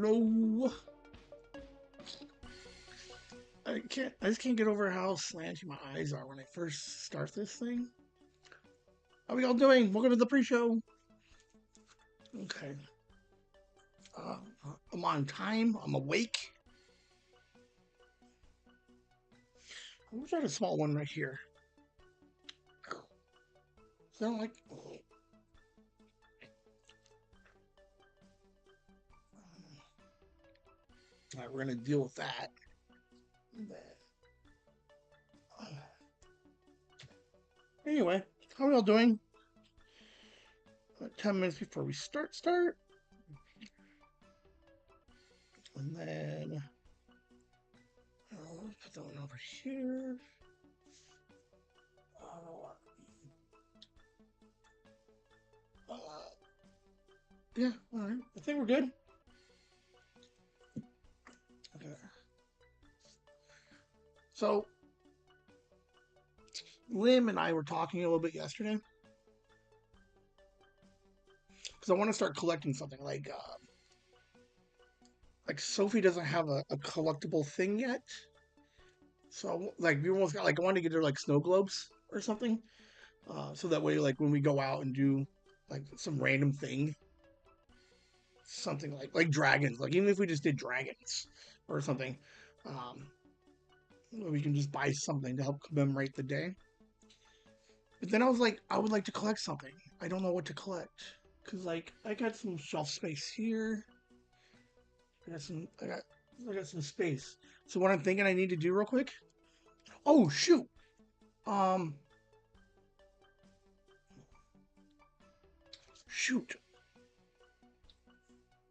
Hello. I just can't get over how slanty my eyes are when I first start this thing. How are we all doing? Welcome to the pre-show. Okay. Uh, I'm on time. I'm awake. I wish I had a small one right here. Sound like. All right, we're gonna deal with that. Anyway, how are we all doing? 10 minutes before we start. And then put that one over here. Uh, yeah, all right. I think we're good. Okay. So, Lim and I were talking a little bit yesterday because I want to start collecting something like Sophie doesn't have a collectible thing yet. So like we almost got like I wanted to get her like snow globes or something, so that way like when we go out and do like some random thing, something like dragons, like even if we just did dragons or something, um, we can just buy something to help commemorate the day. But then I was like, I would like to collect something. I don't know what to collect because like I got some shelf space here. I got some. I got some space. So what I'm thinking I need to do real quick. Oh shoot. Um. Shoot.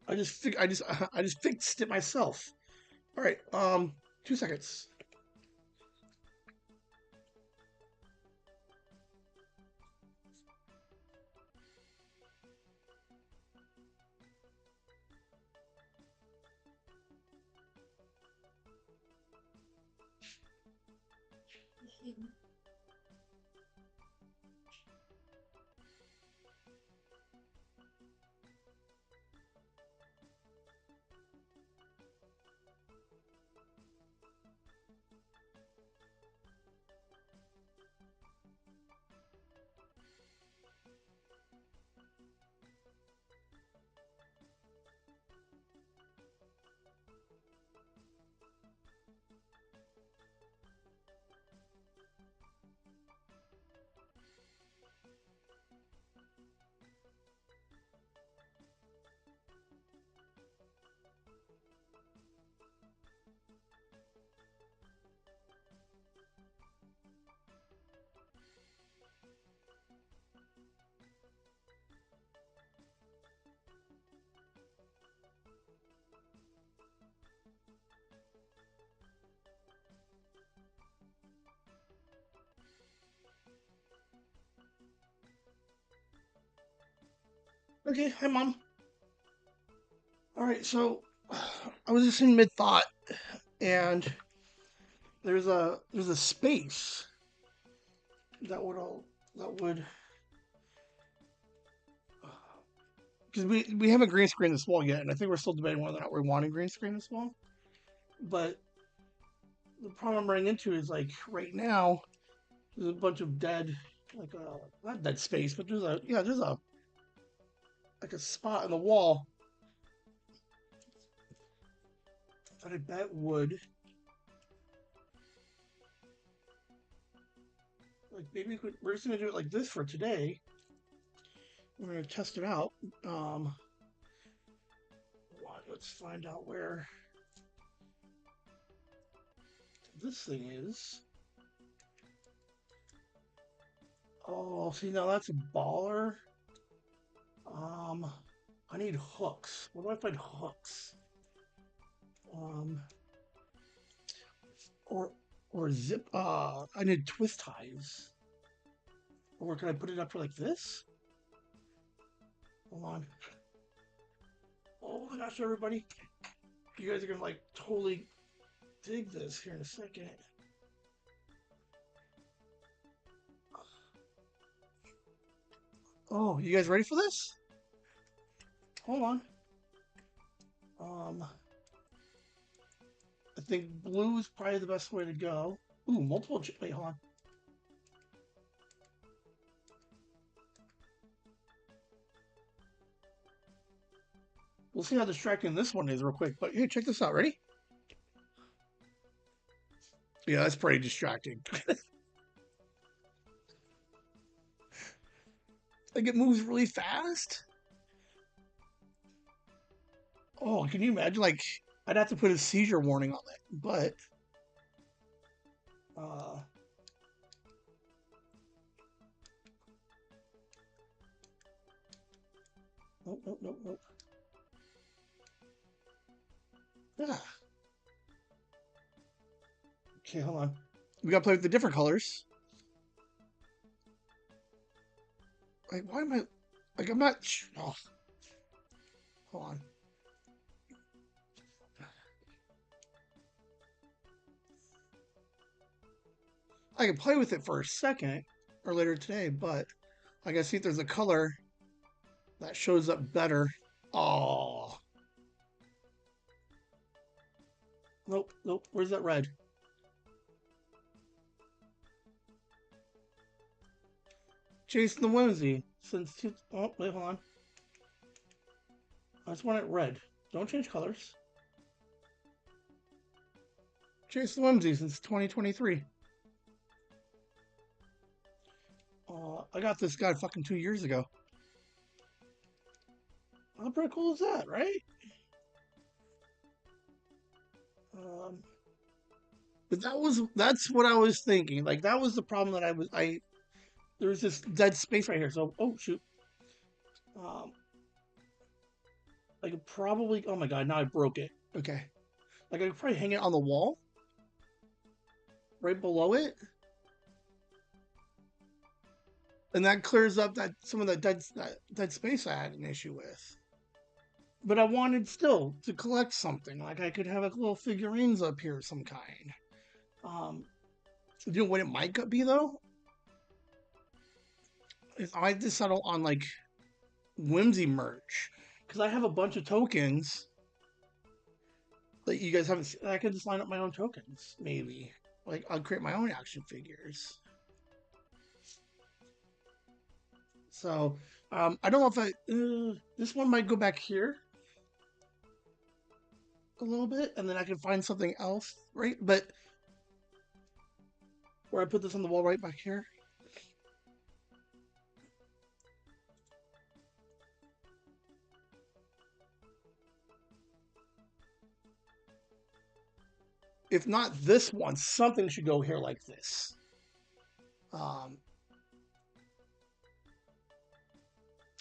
I just fixed it myself. All right. 2 seconds. Okay. Hi, mom. All right. So I was just in mid thought, and there's a space that would all that would because we haven't green screened this wall yet, and I think we're still debating whether or not we want to green screen this wall. But the problem I'm running into is like right now there's a bunch of dead, like not dead space, but there's a like a spot in the wall that I bet would like maybe we're just gonna do it like this for today. We're gonna test it out. Um, let's find out where this thing is. Oh, see now that's a baller. Um, I need hooks. Where do I find hooks? Um, or or zip. I need twist ties. Or can I put it up for like this? Hold on. Oh my gosh, everybody! You guys are gonna like totally dig this here in a second. Oh, you guys ready for this? Hold on. I think blue is probably the best way to go. Ooh, multiple. Wait, hold on. We'll see how distracting this one is real quick. But here, check this out. Ready? Yeah, that's pretty distracting. Like it moves really fast. Oh, can you imagine? Like, I'd have to put a seizure warning on it, but uh, nope, nope, nope, nope. Yeah. Okay, hold on. We gotta play with the different colors. Like, why am I? Like, I'm not. Oh, hold on. I can play with it for a second or later today, but I gotta see if there's a color that shows up better. Oh, nope, nope. Where's that red? Jason the Whimsy. Oh, wait, hold on. I just want it red. Don't change colors. Jason the Whimsy since 2023. I got this guy fucking 2 years ago. How pretty cool is that, right? Um, but that's what I was thinking. Like that was the problem that there was this dead space right here. So oh shoot. Um, I could probably, oh my god, now I broke it. Okay. Like I could probably hang it on the wall right below it. And that clears up that some of that dead space I had an issue with. But I wanted still to collect something. Like I could have like little figurines up here of some kind. Um, you know what it might be though? If I just settle on like Whimsy merch. Because I have a bunch of tokens that you guys haven't seen. I could just line up my own tokens, maybe. Like I'll create my own action figures. So I don't know if this one might go back here a little bit, and then I can find something else, right? But where I put this on the wall right back here. If not this one, something should go here like this. Um,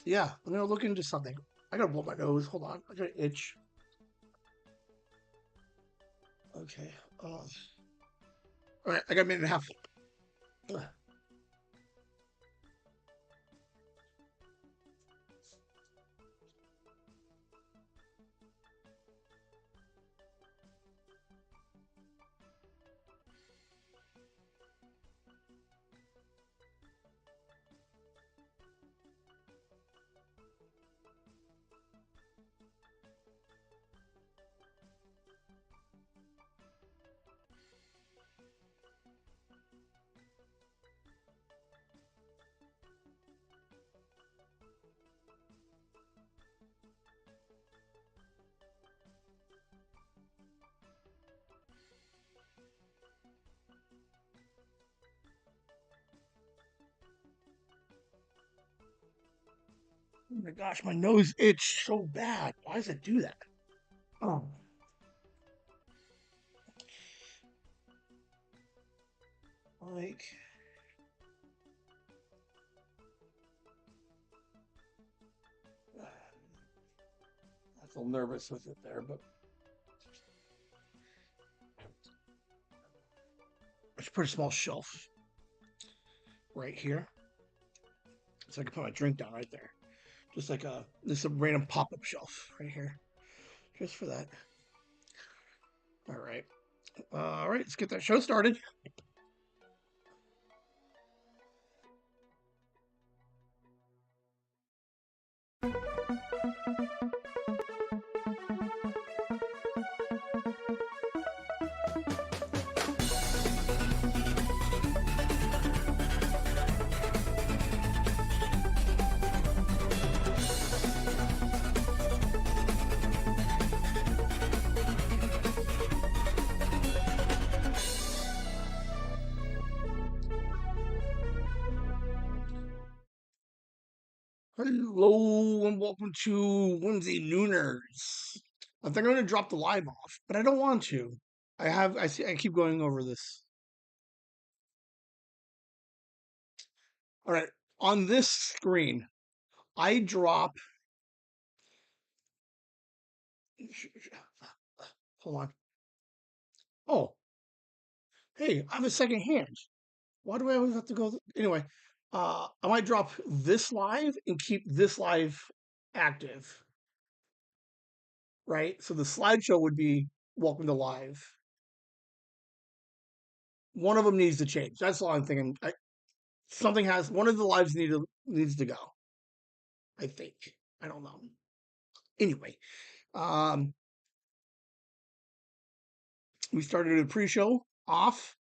yeah, I'm gonna look into something. I gotta blow my nose. Hold on, I got an itch. Okay. All right, I got a minute and a half. Ugh. Oh my gosh, my nose itched so bad. Why does it do that? Oh, like I feel nervous with it there, but I should put a small shelf right here, so I can put my drink down right there, just like a random pop-up shelf right here, just for that. All right, let's get that show started. Hello and welcome to Whimsy Nooners. I think I'm gonna drop the live off, but I don't want to. I keep going over this. All right, on this screen, I drop. Hold on. Oh, hey, I have a second hand. Why do I always have to go? Anyway, I might drop this live and keep this live active, right? So the slideshow would be welcome to live. One of them needs to change. That's all I'm thinking. Something has one of the lives needs to go. I think. I don't know. Anyway, um, we started a pre-show off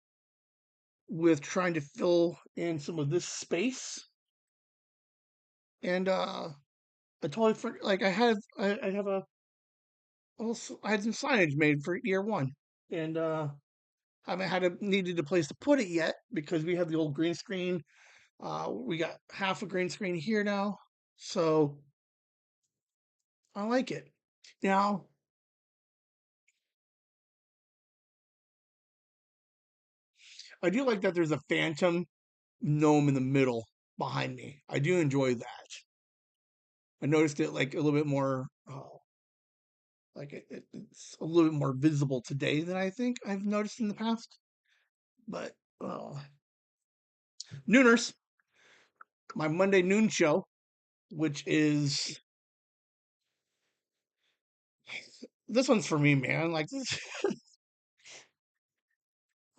with trying to fill in some of this space, and I totally like I have a also I had some signage made for year one, and haven't had a needed a place to put it yet because we have the old green screen. We got half a green screen here now, so I like it. Now I do like that there's a phantom gnome in the middle behind me. I do enjoy that. I noticed it like a little bit more, like it's a little bit more visible today than I think I've noticed in the past. But Nooners, my Monday noon show, which is this one's for me, man. Like this,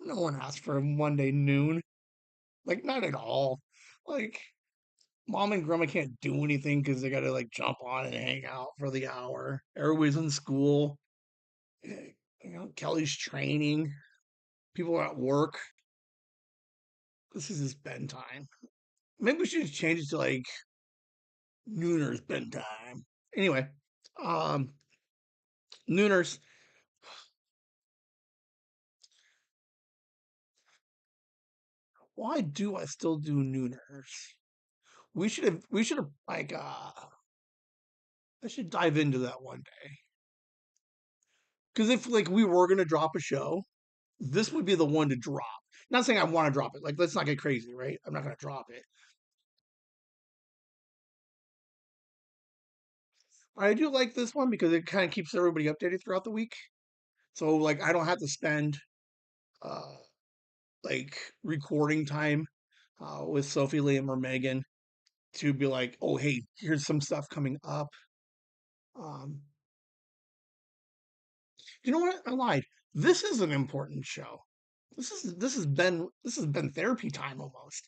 no one asked for a Monday noon. Like not at all. Like mom and grandma can't do anything because they got to like jump on and hang out for the hour. Everybody's in school. Kelly's training. People are at work. This is his bedtime. Maybe we should just change it to like Nooner's bedtime. Anyway, um, Nooners. Why do I still do Nooners? We should have like I should dive into that one day. Because if like we were gonna drop a show, this would be the one to drop. Not saying I want to drop it. Like let's not get crazy, right? I'm not gonna drop it. I do like this one because it kind of keeps everybody updated throughout the week. So like I don't have to spend uh like recording time with Sophie, Liam, or Megan to be like, oh hey, here's some stuff coming up. Um, you know what? I lied. This is an important show. This has been therapy time almost.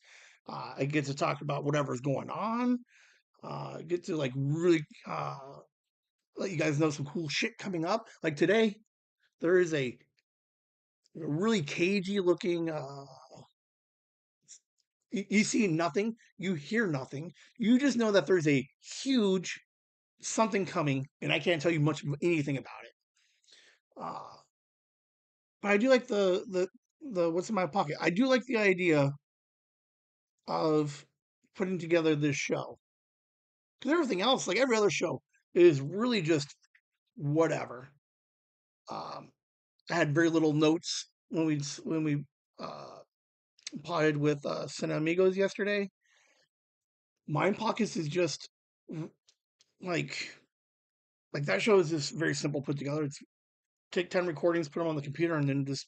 I get to talk about whatever's going on. I get to like really let you guys know some cool shit coming up. Like today, there is a really cagey looking you see nothing, you hear nothing. You just know that there's a huge something coming, and I can't tell you much of anything about it. But I do like the what's in my pocket. I do like the idea of putting together this show because everything else, like every other show, is really just whatever. Um, I had very little notes when we uh, potted with CineAmigos yesterday. Mind Pockets is just like like that show is just very simple put together. It's take 10 recordings, put them on the computer, and then just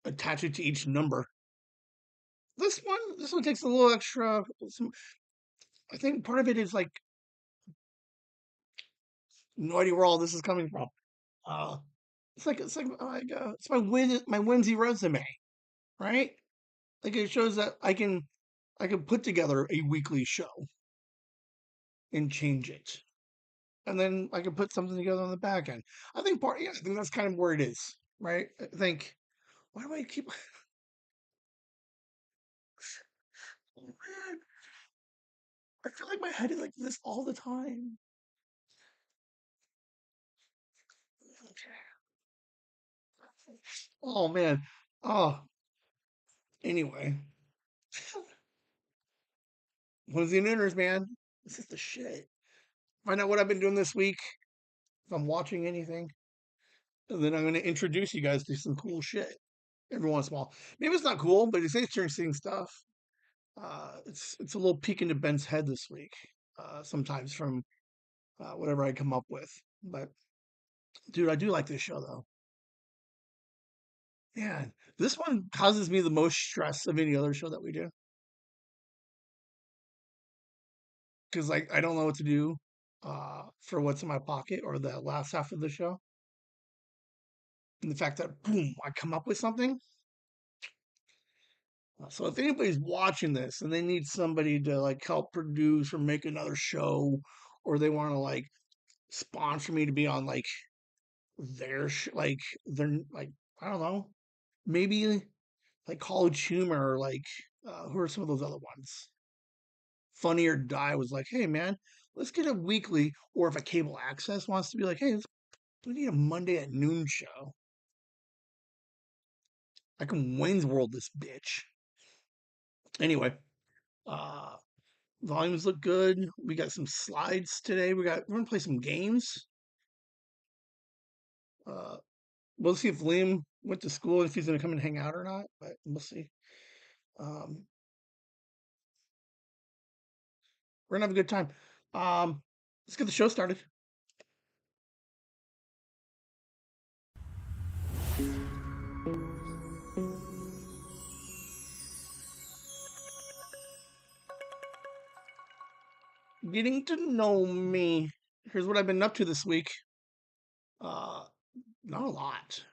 attach it to each number. This one takes a little extra. I think part of it is like no idea where all this is coming from. Uh, it's my whimsy resume, right? Like it shows that I can put together a weekly show and change it, and then I can put something together on the back end. I think that's kind of where it is, right? I think why do I keep? Oh, man, I feel like my head is like this all the time. Oh man. Oh, anyway, Wednesday Nooners, man. This is the shit. Find out what I've been doing this week. If I'm watching anything, and then I'm going to introduce you guys to some cool shit every once in a while. Maybe it's not cool, but it's interesting stuff. It's a little peek into Ben's head this week. Sometimes from whatever I come up with. But dude, I do like this show though. Man, this one causes me the most stress of any other show that we do because like I don't know what to do for what's in my pocket or the last half of the show, and the fact that boom, I come up with something. So if anybody's watching this and they need somebody to like help produce or make another show, or they want to like sponsor me to be on like like they're like I don't know, maybe like College Humor or like who are some of those other ones? Funny or Die was like, hey man, let's get a weekly, or if a cable access wants to be like, hey, we need a Monday at noon show. I can Wayne's World this bitch. Anyway, uh volumes look good. We got some slides today. We're gonna play some games. Uh we'll see if Liam went to school, if he's gonna come and hang out or not, but we'll see. Um we're gonna have a good time. Let's get the show started. Getting to know me. Here's what I've been up to this week. Uh, Not a lot.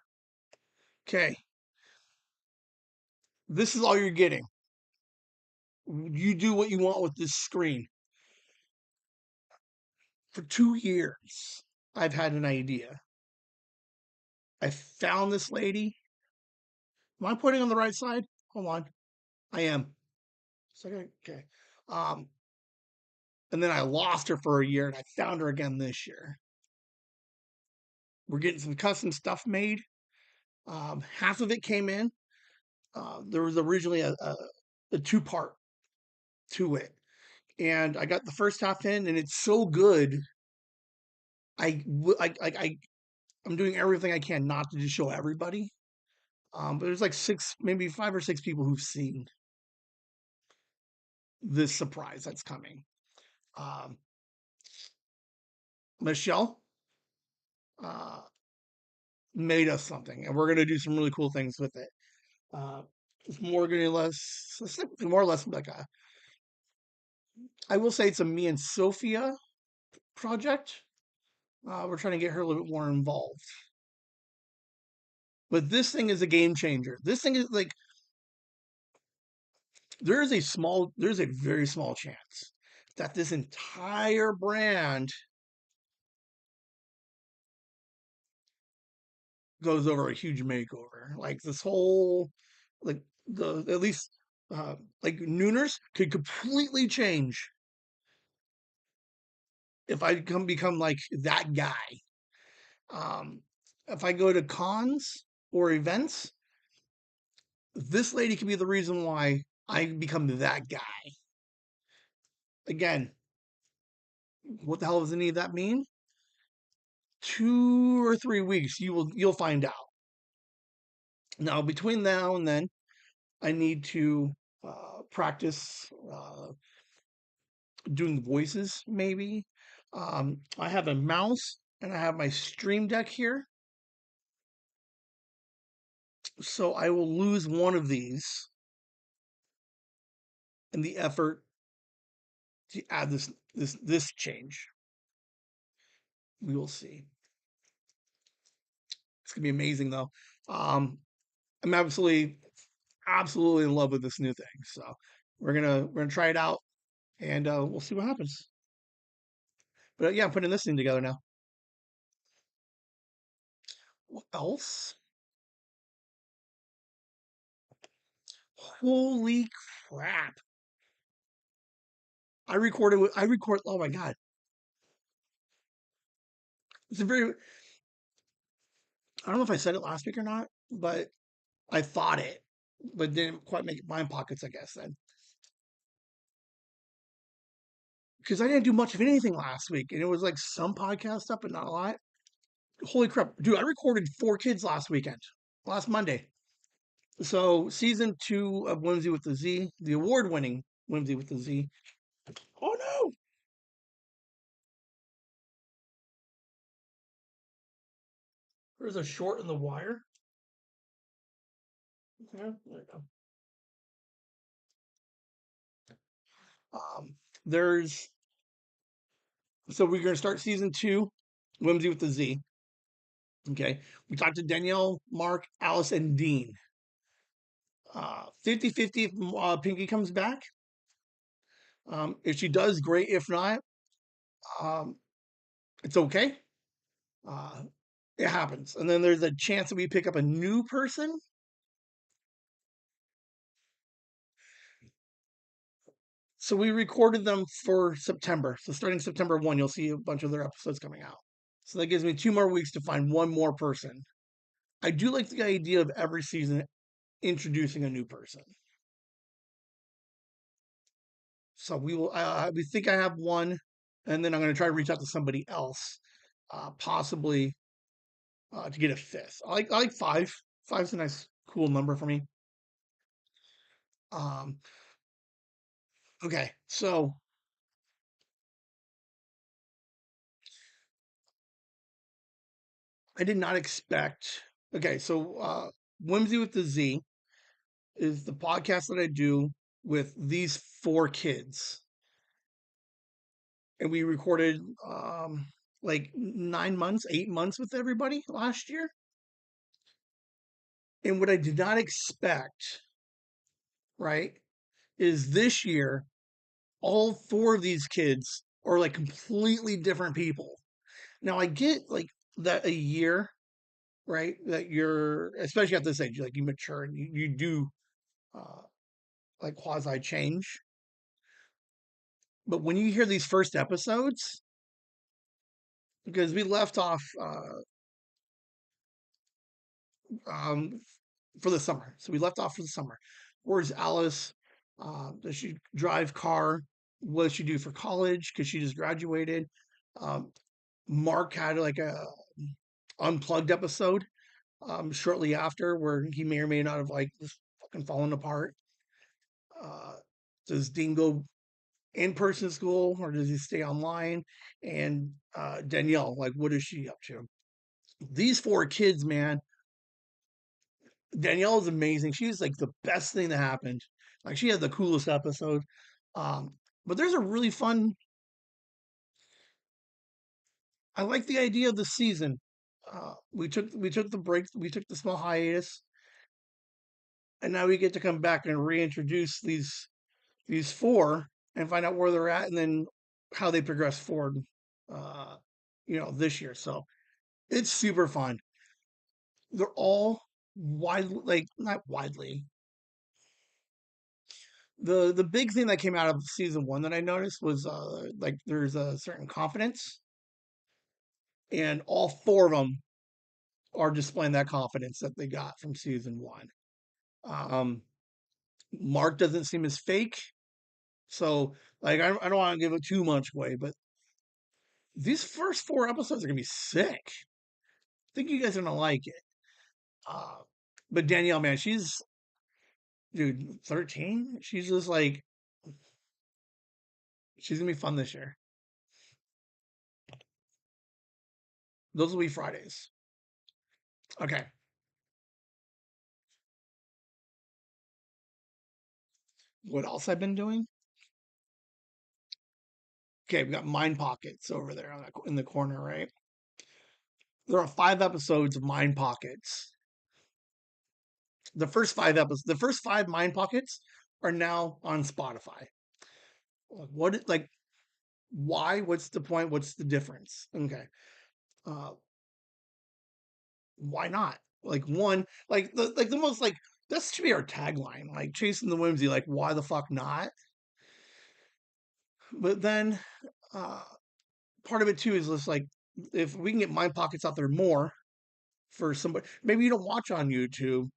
Okay, this is all you're getting. You do what you want with this screen. For 2 years, I've had an idea. I found this lady. Am I pointing on the right side? Hold on. I am. Second. Okay. Um, and then I lost her for a year, and I found her again this year. We're getting some custom stuff made. Half of it came in. There was originally a two-part to it, and I got the first half in, and it's so good. I'm doing everything I can not to just show everybody. But there's like six, maybe 5 or 6 people who've seen this surprise that's coming. Um, Michelle uh, made us something, and we're gonna do some really cool things with it. Uh, it's more gonna less, it's like more or less like a. I will say it's a me and Sophia project. We're trying to get her a little bit more involved. But this thing is a game changer. This thing is like there's a very small chance that this entire brand goes over a huge makeover. Like this whole, like the at least like Nooners could completely change if I become like that guy. Um, if I go to cons or events, this lady could be the reason why I become that guy. Again, what the hell does any of that mean? 2 or 3 weeks, you'll find out. Now, between now and then, I need to practice doing voices, maybe. I have a mouse and I have my Stream Deck here, so I will lose one of these in the effort to add this change. We will see. It's gonna be amazing, though. I'm absolutely in love with this new thing. So we're gonna try it out, and we'll see what happens. But yeah, I'm putting this thing together now. What else? Holy crap! I record. Oh my god, it's a very. I don't know if I said it last week or not, but I thought it, but didn't quite make it my pockets. I guess then because I didn't do much of anything last week, and it was like some podcast stuff, but not a lot. Holy crap, dude! I recorded 4 kids last weekend, last Monday. So season 2 of Whimsy with the Z, the award-winning Whimsy with the Z. Oh no! There's a short in the wire. Yeah, there you go. Um, there's so we're gonna start season 2, Whimsy with the Z. Okay, we talked to Danielle, Mark, Alice, and Dean. 50-50 if Pinky comes back. If she does, great. If not, um, it's okay. Uh, it happens. And then there's a chance that we pick up a new person. So we recorded them for September. So starting September 1, you'll see a bunch of their episodes coming out. So that gives me 2 more weeks to find one more person. I do like the idea of every season introducing a new person. So we think I have one, and then I'm going to try to reach out to somebody else, possibly to get a fifth. I like five. Five's a nice, cool number for me. Um, okay, so I did not expect. Okay, so Whimsy with the Z is the podcast that I do with these 4 kids, and we recorded like 9 months, 8 months with everybody last year. And what I did not expect, right, is this year all 4 of these kids are like completely different people. Now I get like that a year, right? That you're, especially at this age, like you mature and you do uh, like quasi change. But when you hear these first episodes, because we left off um, for the summer, so we left off for the summer. Where's Alice? Does she drive car? What does she do for college? Because she just graduated. Um, Mark had like a unplugged episode shortly after where he may or may not have like just fucking fallen apart. Uh, does Dean go in person school or does he stay online? And Danielle, like, what is she up to? These 4 kids, man. Danielle is amazing. She's like the best thing that happened. Like, she had the coolest episode. Um, but there's a really fun. I like the idea of the season. We took the break. We took the small hiatus, and now we get to come back and reintroduce these 4 and find out where they're at, and then how they progress forward. Uh, this year. So it's super fun. They're all widely, like not widely. The big thing that came out of season 1 that I noticed was like there's a certain confidence, and all 4 of them are displaying that confidence that they got from season 1. Um, Mark doesn't seem as fake, so like I don't want to give it too much away, but these first 4 episodes are gonna be sick. I think you guys are gonna like it. Uh, but Danielle, man, she's dude 13. She's just like she's gonna be fun this year. Those will be Fridays. Okay. What else I've been doing? Okay, we got Mind Pockets over there in the corner, right? There are 5 episodes of Mind Pockets. The first 5 Mind Pockets are now on Spotify. Like why? What's the point? What's the difference? Okay. Uh, why not? Like one, like the most like that should be our tagline, like chasing the whimsy, like why the fuck not? But then part of it too is just like if we can get Mind Pockets out there more for somebody, maybe you don't watch on YouTube,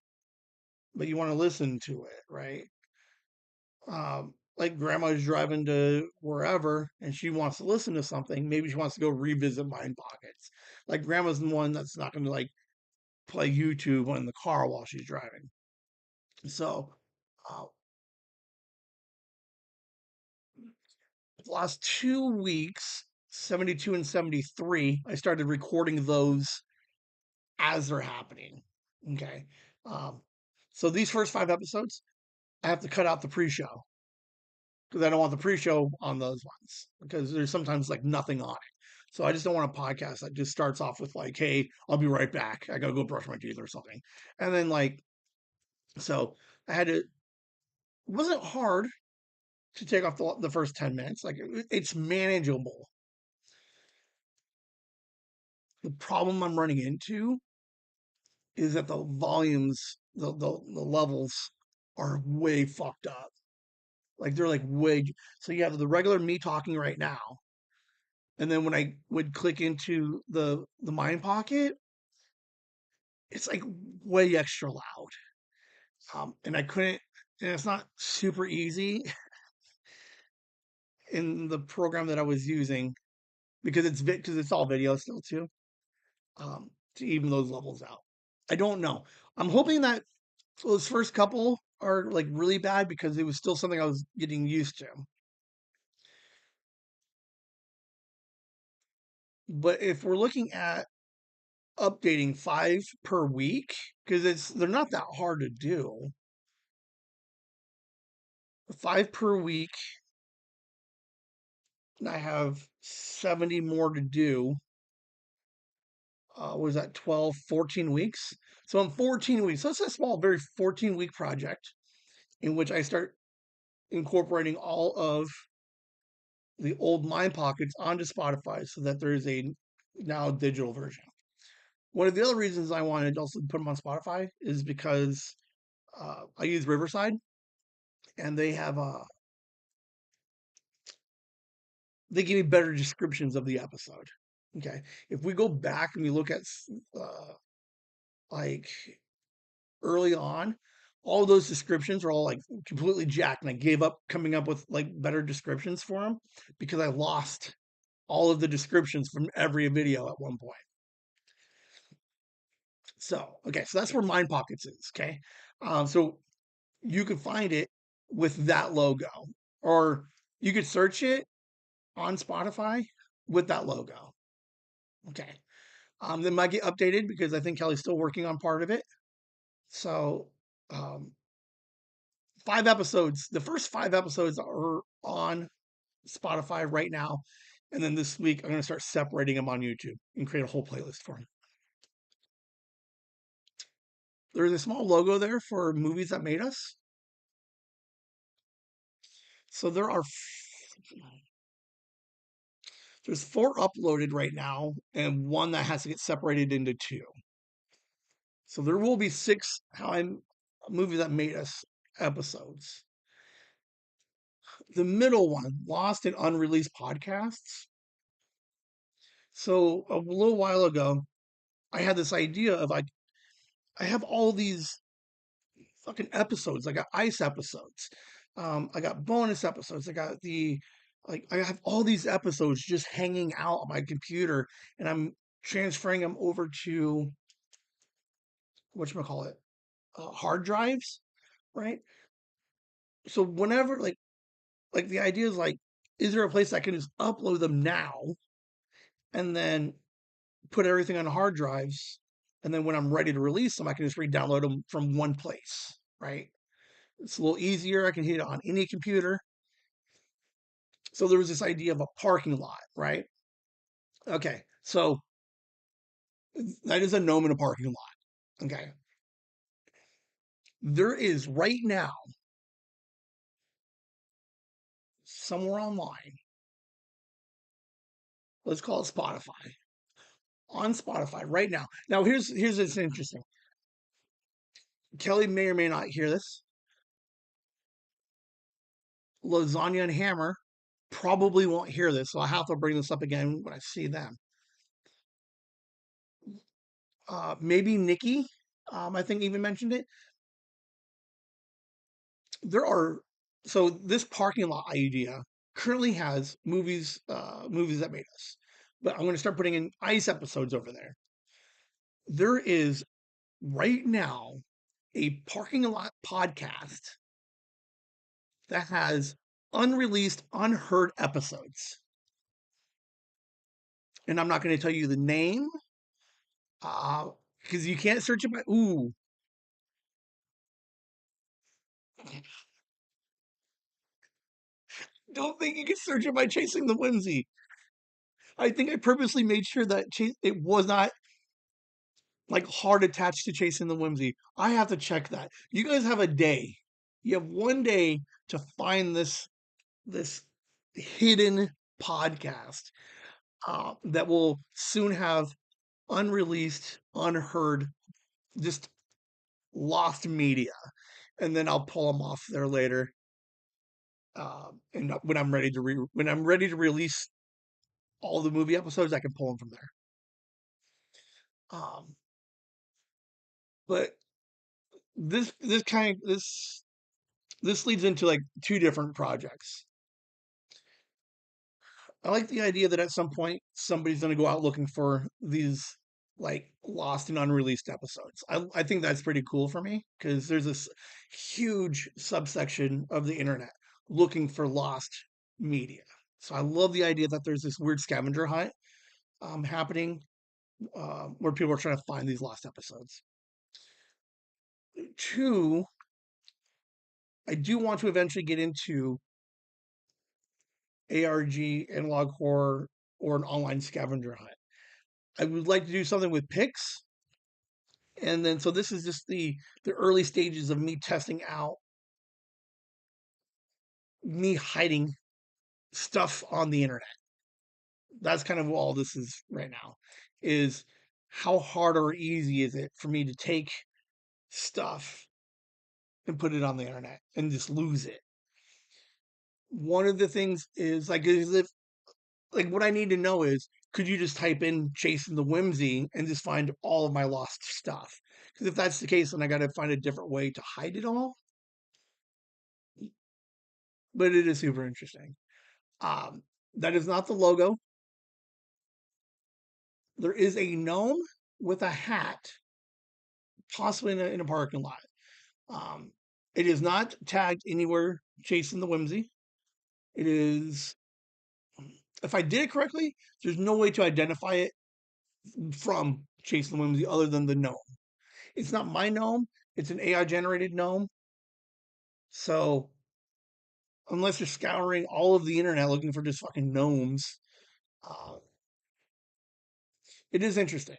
but you want to listen to it, right? like grandma's driving to wherever and she wants to listen to something, maybe she wants to go revisit Mind Pockets. Like grandma's the one that's not going to like play YouTube in the car while she's driving. So, uh, the last 2 weeks, 72 and 73, I started recording those as they're happening. Okay. Um, so these first 5 episodes, I have to cut out the pre-show because I don't want the pre-show on those ones because there's sometimes like nothing on it. So I just don't want a podcast that just starts off with like, "Hey, I'll be right back. I gotta go brush my teeth or something," and then like, so I had to. It wasn't hard to take off the first 10 minutes. Like it's manageable. The problem I'm running into is that the volumes, the levels are way fucked up. Like they're like way. So you have the regular me talking right now, and then when I would click into the Mind Pocket, it's like way extra loud. And I couldn't. And it's not super easy in the program that I was using because it's all video still too. To even those levels out. I don't know. I'm hoping that those first couple are like really bad because it was still something I was getting used to. But if we're looking at updating 5 per week, because they're not that hard to do. 5 per week, and I have 70 more to do. Was that 12, 14 weeks? So in 14 weeks, so it's a small, very 14-week project in which I start incorporating all of the old Mind Pockets onto Spotify so that there is a now digital version. One of the other reasons I wanted to also put them on Spotify is because I use Riverside and they give me better descriptions of the episode. Okay, if we go back and we look at uh, like early on, all those descriptions are all like completely jacked, and I gave up coming up with like better descriptions for them because I lost all of the descriptions from every video at one point. So, okay, so that's where Mind Pockets is. Okay, so you can find it with that logo, or you could search it on Spotify with that logo. Okay, they might get updated because I think Kelly's still working on part of it. So, um, 5 episodes. The first 5 episodes are on Spotify right now, and then this week I'm going to start separating them on YouTube and create a whole playlist for them. There's a small logo there for movies that made us. So there's 4 uploaded right now, and one that has to get separated into 2. So there will be 6 how I'm movies that made us episodes. The middle one, lost and unreleased podcasts. So a little while ago, I had this idea of like I have all these fucking episodes. I got ice episodes. I got bonus episodes. I got I have all these episodes just hanging out on my computer, and I'm transferring them over to whatchamacallit, hard drives, right? So whenever like the idea is like, is there a place I can just upload them now and then put everything on hard drives, and then when I'm ready to release them, I can just re-download them from one place, right? It's a little easier. I can hit it on any computer. So there was this idea of a parking lot, right? Okay, so that is a gnome in a parking lot. Okay, there is right now somewhere online. Let's call it Spotify. On Spotify right now. Now here's what's interesting. Kelly may or may not hear this. Lasagna and Hammer probably won't hear this, so I have to bring this up again when I see them. Maybe Nikki, I think even mentioned it. There are So this parking lot idea currently has movies that made us, but I'm going to start putting in ice episodes over there. There is right now a parking lot podcast that has unreleased, unheard episodes. And I'm not going to tell you the name because you can't search it by. Ooh, don't think you can search it by chasing the whimsy. I think I purposely made sure that it was not like hard attached to chasing the whimsy. I have to check that. You guys have a day. You have one day to find this hidden podcast that will soon have unreleased, unheard, just lost media, and then I'll pull them off there later. And when I'm ready to when I'm ready to release all the movie episodes, I can pull them from there. Um, but this leads into like two different projects. I like the idea that at some point somebody's going to go out looking for these like lost and unreleased episodes. I think that's pretty cool for me because there's this huge subsection of the internet looking for lost media. So I love the idea that there's this weird scavenger hunt happening where people are trying to find these lost episodes. Two, I do want to eventually get into ARG, analog horror, or an online scavenger hunt. I would like to do something with picks. And then, so this is just the early stages of me testing out me hiding stuff on the internet. That's kind of what all this is right now. Is how hard or easy is it for me to take stuff and put it on the internet and just lose it? One of the things is if like what I need to know is could you just type in chasing the whimsy and just find all of my lost stuff? Because if that's the case, then I got to find a different way to hide it all. But it is super interesting. Um, that is not the logo. There is a gnome with a hat, possibly in a parking lot. Um, it is not tagged anywhere chasing the whimsy. It is, if I did it correctly, there's no way to identify it from chasing the whimsy other than the gnome. It's not my gnome. It's an AI generated gnome. So unless you're scouring all of the internet looking for just fucking gnomes, uh, it is interesting.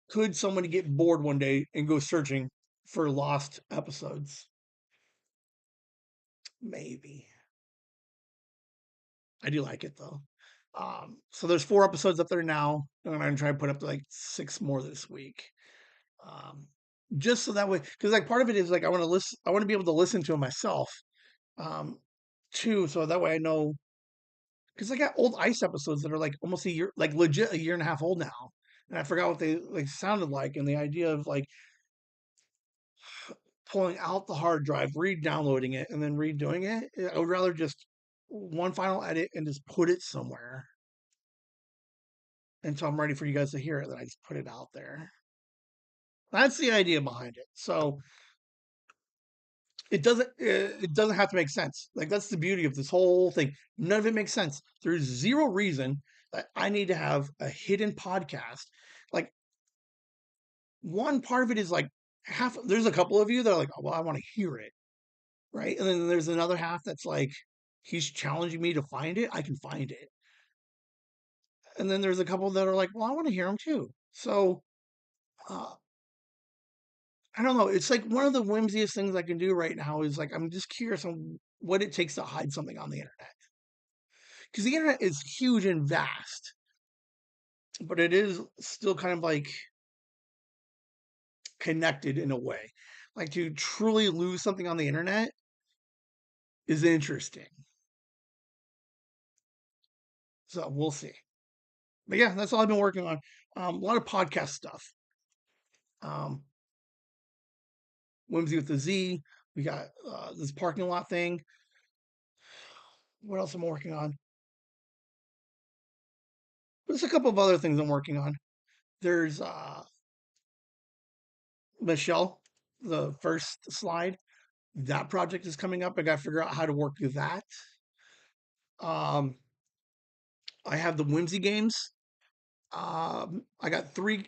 Could somebody get bored one day and go searching for lost episodes? Maybe. I do like it though. So there's 4 episodes up there now, and I'm gonna try and put up to like 6 more this week. Um, just so that way, because like part of it is like I want to listen, I want to be able to listen to it myself, um, too, so that way I know. Because I got old Ice episodes that are like almost a year, like legit a year and a half old now, and I forgot what they like sounded like, and the idea of like pulling out the hard drive, re-downloading it, and then redoing it. I would rather just one final edit and just put it somewhere until I'm ready for you guys to hear it. Then I just put it out there. That's the idea behind it. So it doesn't have to make sense. Like that's the beauty of this whole thing. None of it makes sense. There's zero reason that I need to have a hidden podcast. Like one part of it is like half. There's a couple of you that are like, oh, well, I want to hear it, right? And then there's another half that's like, he's challenging me to find it. I can find it. And then there's a couple that are like, well, I want to hear them too. So uh, I don't know. It's like one of the whimsiest things I can do right now is like I'm just curious on what it takes to hide something on the internet. Because the internet is huge and vast, but it is still kind of like connected in a way. Like to truly lose something on the internet is interesting. So we'll see. But yeah, that's all I've been working on. A lot of podcast stuff. Um, Whimsy with the Z, We got this parking lot thing. What else am I working on? There's a couple of other things I'm working on. There's Michelle, the first slide. That project is coming up. I got to figure out how to work with that. Um, I have the Whimsy games. I got three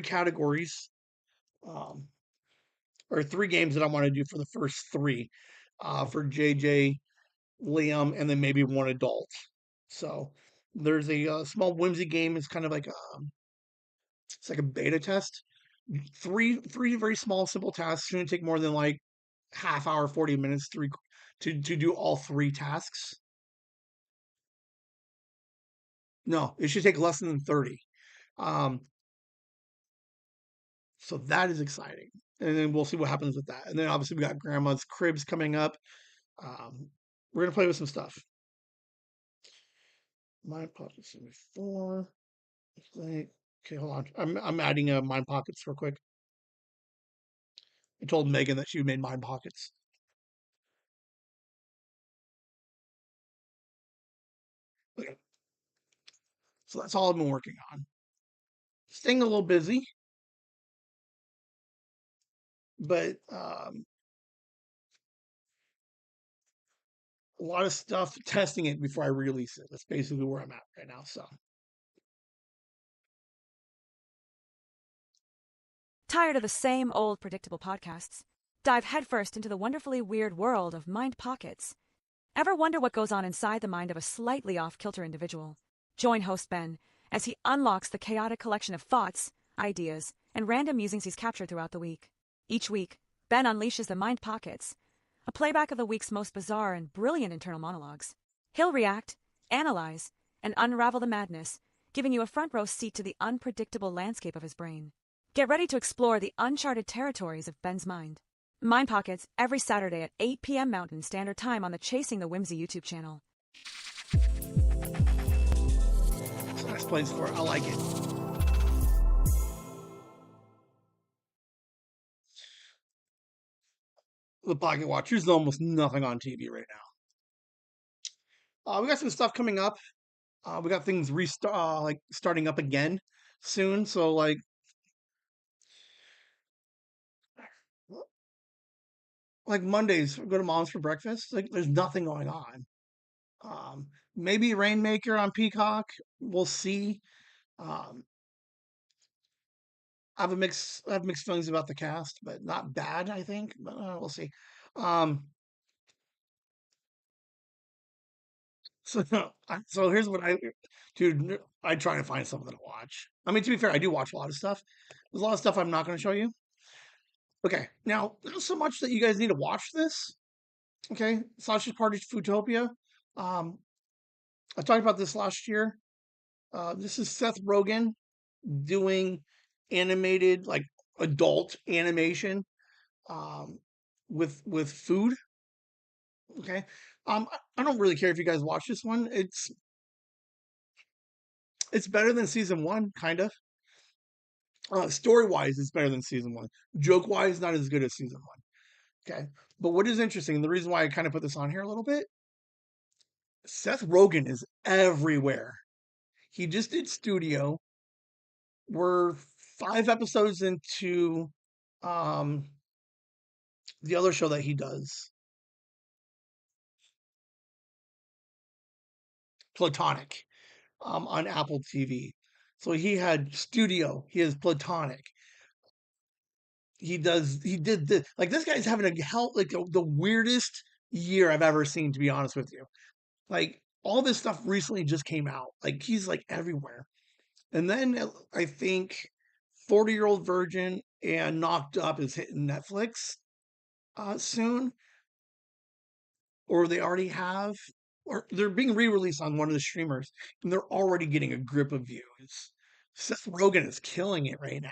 categories, um, or three games that I want to do for the first three, for JJ, Liam, and then maybe one adult. So there's a small Whimsy game. It's kind of like it's like a beta test. Three very small, simple tasks. Shouldn't take more than like half hour, 40 minutes, to do all three tasks. No, it should take less than 30. Um, so that is exciting. And then we'll see what happens with that. And then obviously we got Grandma's Cribs coming up. Um, we're gonna play with some stuff. Mind Pockets 74. Okay, hold on. I'm adding Mind Pockets real quick. I told Megan that she made Mind Pockets. Okay, so that's all I've been working on. Staying a little busy, but a lot of stuff testing it before I release it. That's basically where I'm at right now. So Tired of the same old predictable podcasts? Dive headfirst into the wonderfully weird world of Mind Pockets. Ever wonder what goes on inside the mind of a slightly off-kilter individual? Join host Ben as he unlocks the chaotic collection of thoughts, ideas, and random musings he's captured throughout the week. Each week, Ben unleashes the Mind Pockets, a playback of the week's most bizarre and brilliant internal monologues. He'll react, analyze, and unravel the madness, giving you a front row seat to the unpredictable landscape of his brain. Get ready to explore the uncharted territories of Ben's mind. Mind Pockets every Saturday at 8 p.m. Mountain Standard Time on the Chasing the Whimsy YouTube channel. that explains for it. I like it. The Pocket Watch. There's almost nothing on TV right now. We got some stuff coming up. We got things restart, like starting up again soon. So like Mondays, go to Mom's for breakfast. Like there's nothing going on. Maybe Rainmaker on Peacock. We'll see. Um, I have mixed feelings about the cast, but not bad, I think. But we'll see. Um, so so here's what dude. I try to find something to watch. I mean, to be fair, I do watch a lot of stuff. There's a lot of stuff I'm not going to show you. Okay, now not so much that you guys need to watch this. Okay, Sausage Party Foodtopia. Um, I talked about this last year. This is Seth Rogen doing animated, like adult animation, um, with food. Okay, I don't really care if you guys watch this one. It's better than season one, kind of. Story wise, it's better than season one. Joke wise, not as good as season one. Okay, but what is interesting, the reason why I kind of put this on here a little bit, Seth Rogen is everywhere. He just did Studio. We're 5 episodes into um the other show that he does, Platonic, on Apple TV. So he had Studio, he has Platonic. He did this. Like this guy's having a hell like the weirdest year I've ever seen, to be honest with you. Like all this stuff recently just came out. Like he's like everywhere. And then I think 40-Year-Old Virgin and Knocked Up is hitting Netflix soon, or they already have, or they're being re-released on one of the streamers, and they're already getting a grip of views. Seth Rogen is killing it right now.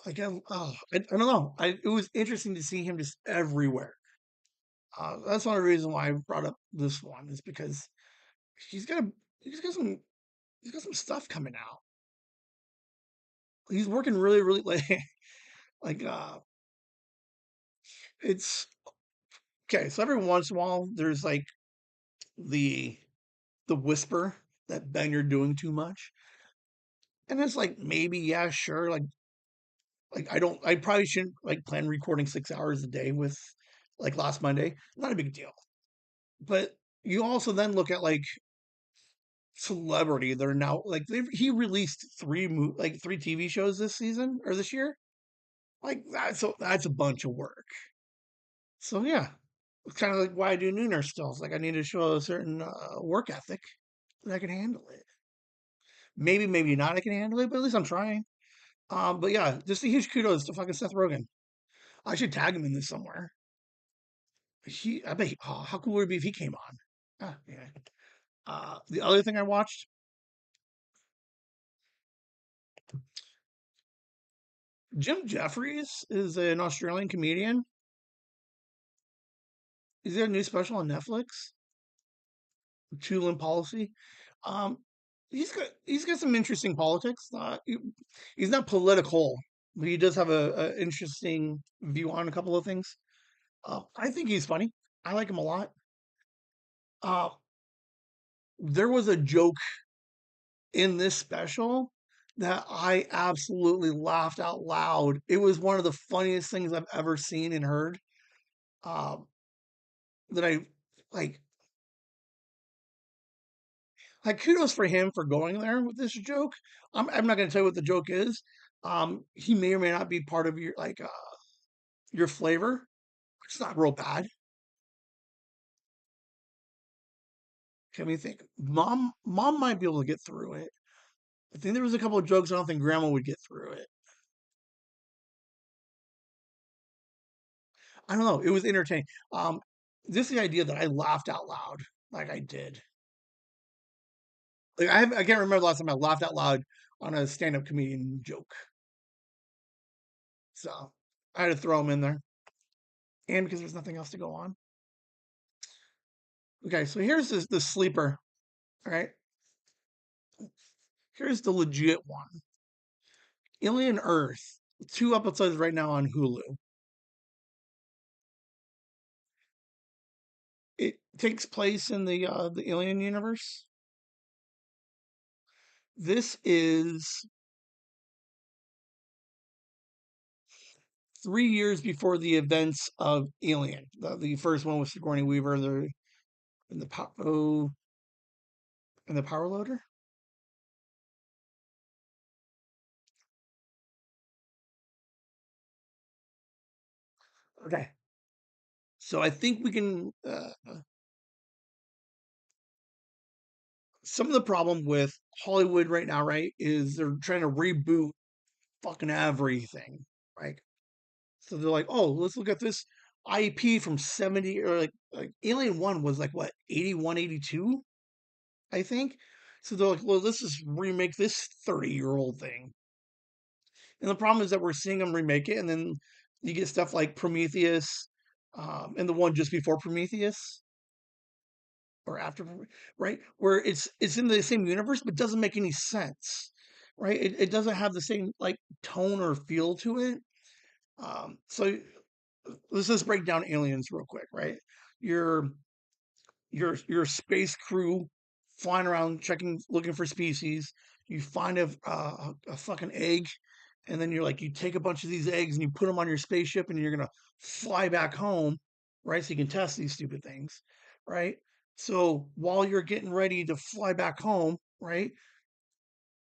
Like, I don't know. It was interesting to see him just everywhere. That's one of the reasons why I brought up this one is because he's got a, he's got some he's got some stuff coming out. he's working really, really like like it's okay. So every once in a while, there's like the the whisper that Ben, you're doing too much, and it's like maybe yeah, sure, like I probably shouldn't like plan recording 6 hours a day with like last Monday. Not a big deal. But you also then look at like celebrity that are now like he released like three TV shows this season or this year. Like that's a bunch of work. So yeah, it's kind of like why I do nooner still. It's like I need to show a certain work ethic that I can handle it. Maybe maybe not I can handle it, but at least I'm trying. But yeah, just a huge kudos to fucking Seth Rogen. I should tag him in this somewhere. I bet. How cool would it be if he came on? Yeah. The other thing I watched, Jim Jeffries is an Australian comedian. He's got a new special on Netflix, Tulin Policy. Um, he's got some interesting politics. He's not political, but he does have a interesting view on a couple of things. I think he's funny. I like him a lot. Uh, there was a joke in this special that I absolutely laughed out loud. It was one of the funniest things I've ever seen and heard. Um, that I like kudos for him for going there with this joke. I'm not going to tell you what the joke is. He may or may not be part of your your flavor. It's not real bad. Can we think? Mom might be able to get through it. I think there was a couple of jokes I don't think Grandma would get through it. I don't know. It was entertaining. Um, just the idea that I laughed out loud, like I did. Like I can't remember the last time I laughed out loud on a stand-up comedian joke. So I had to throw them in there, and because there's nothing else to go on. Okay, so here's the sleeper. All right, here's the legit one. Alien Earth. 2 episodes right now on Hulu. It takes place in the Alien universe. This is 3 years before the events of Alien. The first one was Sigourney Weaver, in the in the power loader. Okay, so I think we can. Some of the problem with Hollywood right now, right, is they're trying to reboot fucking everything, right? So they're like, oh, let's look at this IP from 70 or like Alien 1 was like what, 81, 82, I think. So they're like, well, let's just remake this 30-year-old thing. And the problem is that we're seeing them remake it, and then you get stuff like Prometheus, and the one just before Prometheus or after, right? Where it's in the same universe, but doesn't make any sense, right? It doesn't have the same like tone or feel to it. So let's just break down aliens real quick, right? Your your space crew flying around checking, looking for species. You find a fucking egg, and then you're like, you take a bunch of these eggs and you put them on your spaceship, and you're gonna fly back home, right? So you can test these stupid things, right? So while you're getting ready to fly back home, right?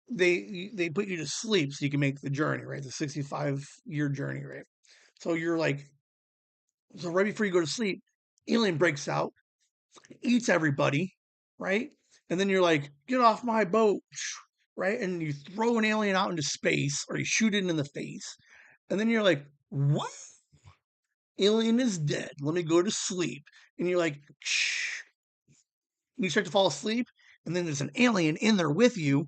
They put you to sleep so you can make the journey, right? The 65-year journey, right? So you're like, so right before you go to sleep, alien breaks out, eats everybody, right? And then you're like, get off my boat, right? And you throw an alien out into space or you shoot it in the face. And then you're like, what? Alien is dead. Let me go to sleep. And you're like, shh. And you start to fall asleep. And then there's an alien in there with you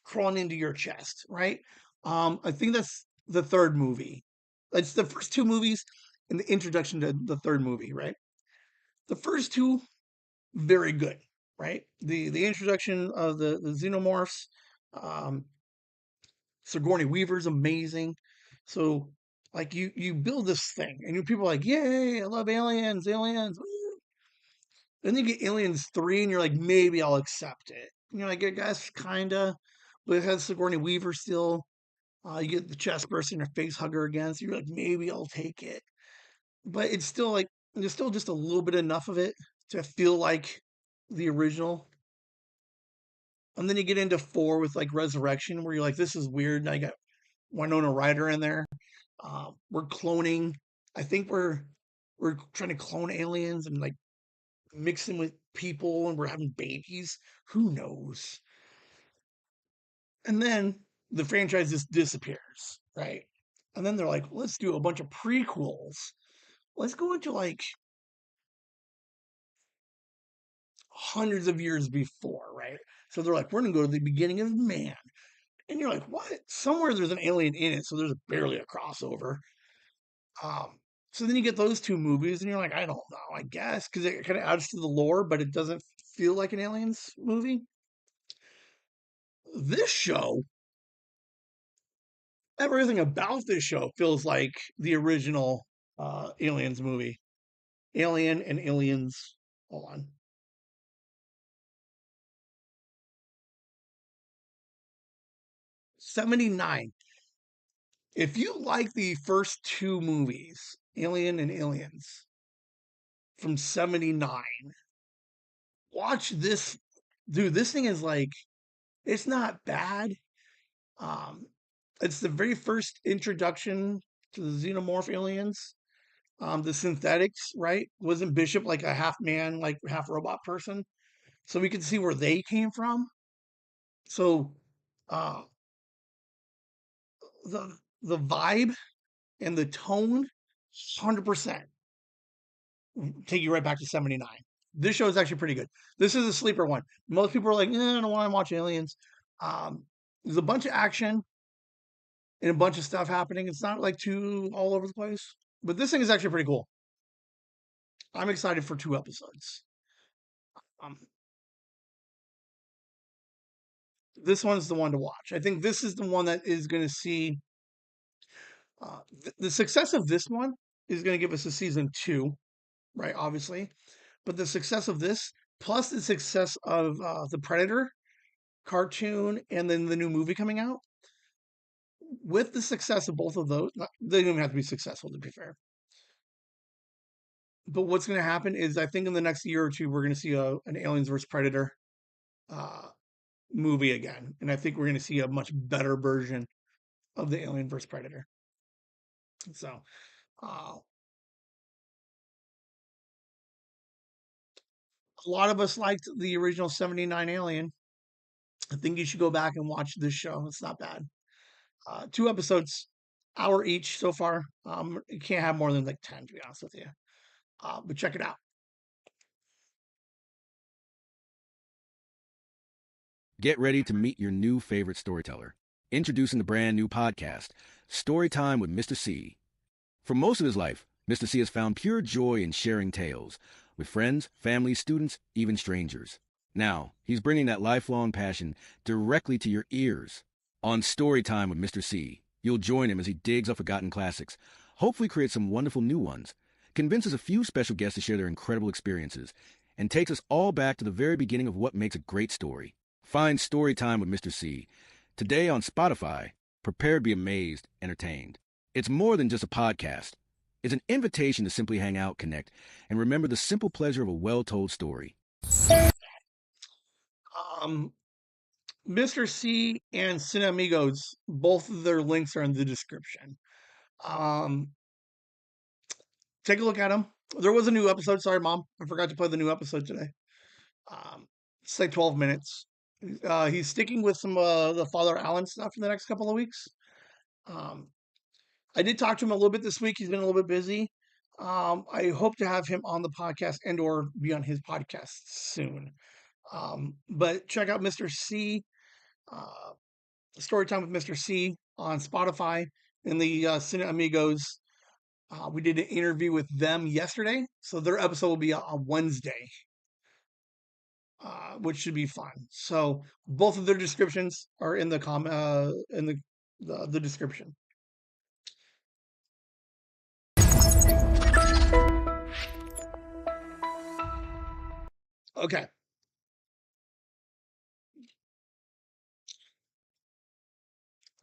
crawling into your chest, right? I think that's the third movie. It's the first two movies and the introduction to the third movie, right? The first two very good, right? The introduction of the xenomorphs, um, Sigourney Weaver's amazing. So like you build this thing, and you people are like, yay, I love aliens, aliens. Then you get Aliens 3, and you're like, maybe I'll accept it. You're like, I guess kinda, but it has Sigourney Weaver still. You get the chest burst and a face hugger again, so you're like, maybe I'll take it. But it's still like there's still just a little bit enough of it to feel like the original. And then you get into 4 with like Resurrection, where you're like, this is weird. And I got Winona Ryder in there. We're cloning. I think we're trying to clone aliens and like mix them with people, and we're having babies. Who knows? And then the franchise just disappears, right? And then they're like, let's do a bunch of prequels. Let's go into like hundreds of years before, right? So they're like, we're gonna go to the beginning of man. And you're like, what? Somewhere there's an alien in it, so there's barely a crossover. Um, so then you get those 2 movies, and you're like, I don't know, I guess, because it kind of adds to the lore, but it doesn't feel like an aliens movie. This show, everything about this show feels like the original Aliens movie. Alien and Aliens. Hold on. 79. If you like the first 2 movies, Alien and Aliens, from 79, watch this. Dude, this thing is like, it's not bad. Um, it's the very first introduction to the xenomorph aliens. The synthetics, right? Wasn't Bishop like a half man, like half robot person? So we could see where they came from. So uh, the vibe and the tone, 100% take you right back to 79. This show is actually pretty good. This is a sleeper one. Most people are like, I don't want to watch Aliens. There's a bunch of action and a bunch of stuff happening. It's not like too all over the place, but this thing is actually pretty cool. I'm excited for 2 episodes. Um, this one's the one to watch. I think this is the one that is going to see the success of this one is going to give us a season 2, right? Obviously, but the success of this plus the success of the Predator cartoon and then the new movie coming out, with the success of both of those, they don't even have to be successful to be fair. But what's going to happen is I think in the next year or 2 we're going to see an Aliens vs Predator uh, movie again, and I think we're going to see a much better version of the Alien vs Predator. So uh, a lot of us liked the original 79 Alien. I think you should go back and watch this show. It's not bad. 2 episodes, hour each so far. You can't have more than like 10, to be honest with you. But check it out. Get ready to meet your new favorite storyteller. Introducing the brand new podcast, Storytime with Mr. C. For most of his life, Mr. C has found pure joy in sharing tales with friends, family, students, even strangers. Now, he's bringing that lifelong passion directly to your ears. On Storytime with Mr. C, you'll join him as he digs up forgotten classics, hopefully creates some wonderful new ones, convinces a few special guests to share their incredible experiences, and takes us all back to the very beginning of what makes a great story. Find Storytime with Mr. C today on Spotify. Prepare to be amazed, entertained. It's more than just a podcast. It's an invitation to simply hang out, connect, and remember the simple pleasure of a well-told story. Um, Mr. C and CineAmigos, both of their links are in the description. Um, take a look at them. There was a new episode. Sorry, Mom. I forgot to play the new episode today. It's like 12 minutes. He's sticking with some the Father Allen stuff for the next couple of weeks. Um, I did talk to him a little bit this week. He's been a little bit busy. I hope to have him on the podcast and or be on his podcast soon. But check out Mr. C, uh, Storytime with Mr. C on Spotify and the Cine Amigos. We did an interview with them yesterday, so their episode will be on Wednesday, which should be fun. So both of their descriptions are in the the description. Okay.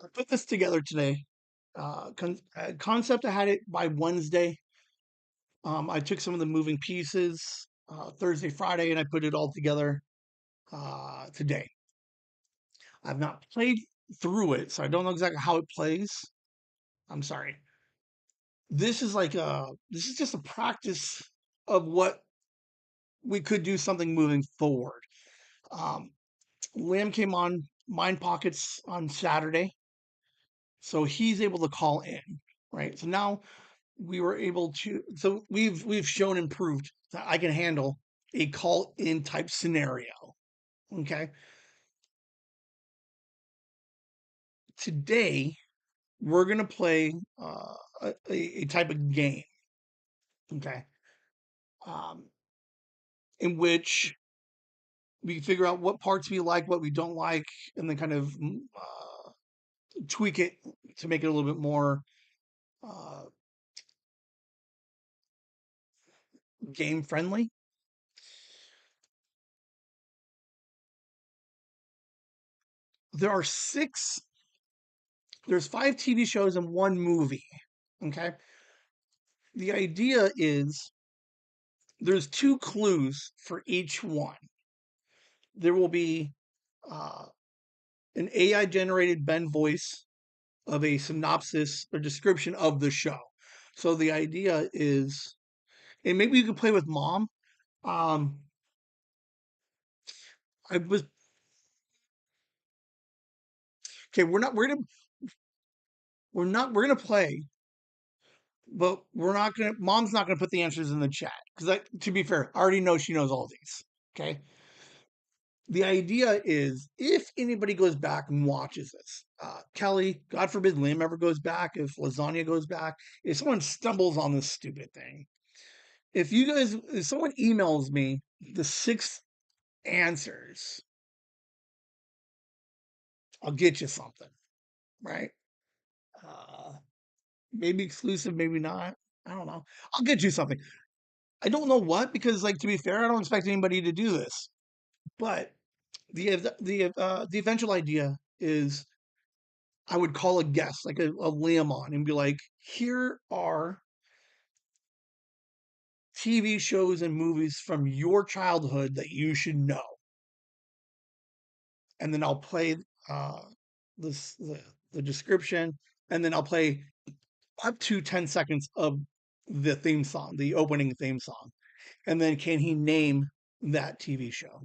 I put this together today. Concept, I had it by Wednesday. I took some of the moving pieces Thursday, Friday, and I put it all together today. I've not played through it, so I don't know exactly how it plays. I'm sorry. This is just a practice of what we could do something moving forward. Um, Lamb came on Mind Pockets on Saturday, so he's able to call in, right? So now we were able to. So we've shown improved that I can handle a call in type scenario. Okay, today we're gonna play a type of game. Okay, um, in which we figure out what parts we like, what we don't like, and then kind of tweak it to make it a little bit more uh, game friendly. There are six. There's five TV shows and one movie. Okay. The idea is there's two clues for each one. There will be uh, an AI generated Ben voice of a synopsis or description of the show. So the idea is, and maybe you could play with mom. Um, I was okay. We're gonna play, but we're not gonna. Mom's not gonna put the answers in the chat because, to be fair, I already know she knows all these. Okay. The idea is if anybody goes back and watches this, Kelly, God forbid Liam ever goes back, if Lasagna goes back, if someone stumbles on this stupid thing, if someone emails me the six answers, I'll get you something, right? Uh, maybe exclusive, maybe not. I don't know. I'll get you something. I don't know what because, like, to be fair, I don't expect anybody to do this. But the eventual idea is I would call a guest, like a Liam on, and be like, "Here are TV shows and movies from your childhood that you should know," and then I'll play uh, this the description, and then I'll play up to 10 seconds of the theme song, the opening theme song, and then can he name that TV show?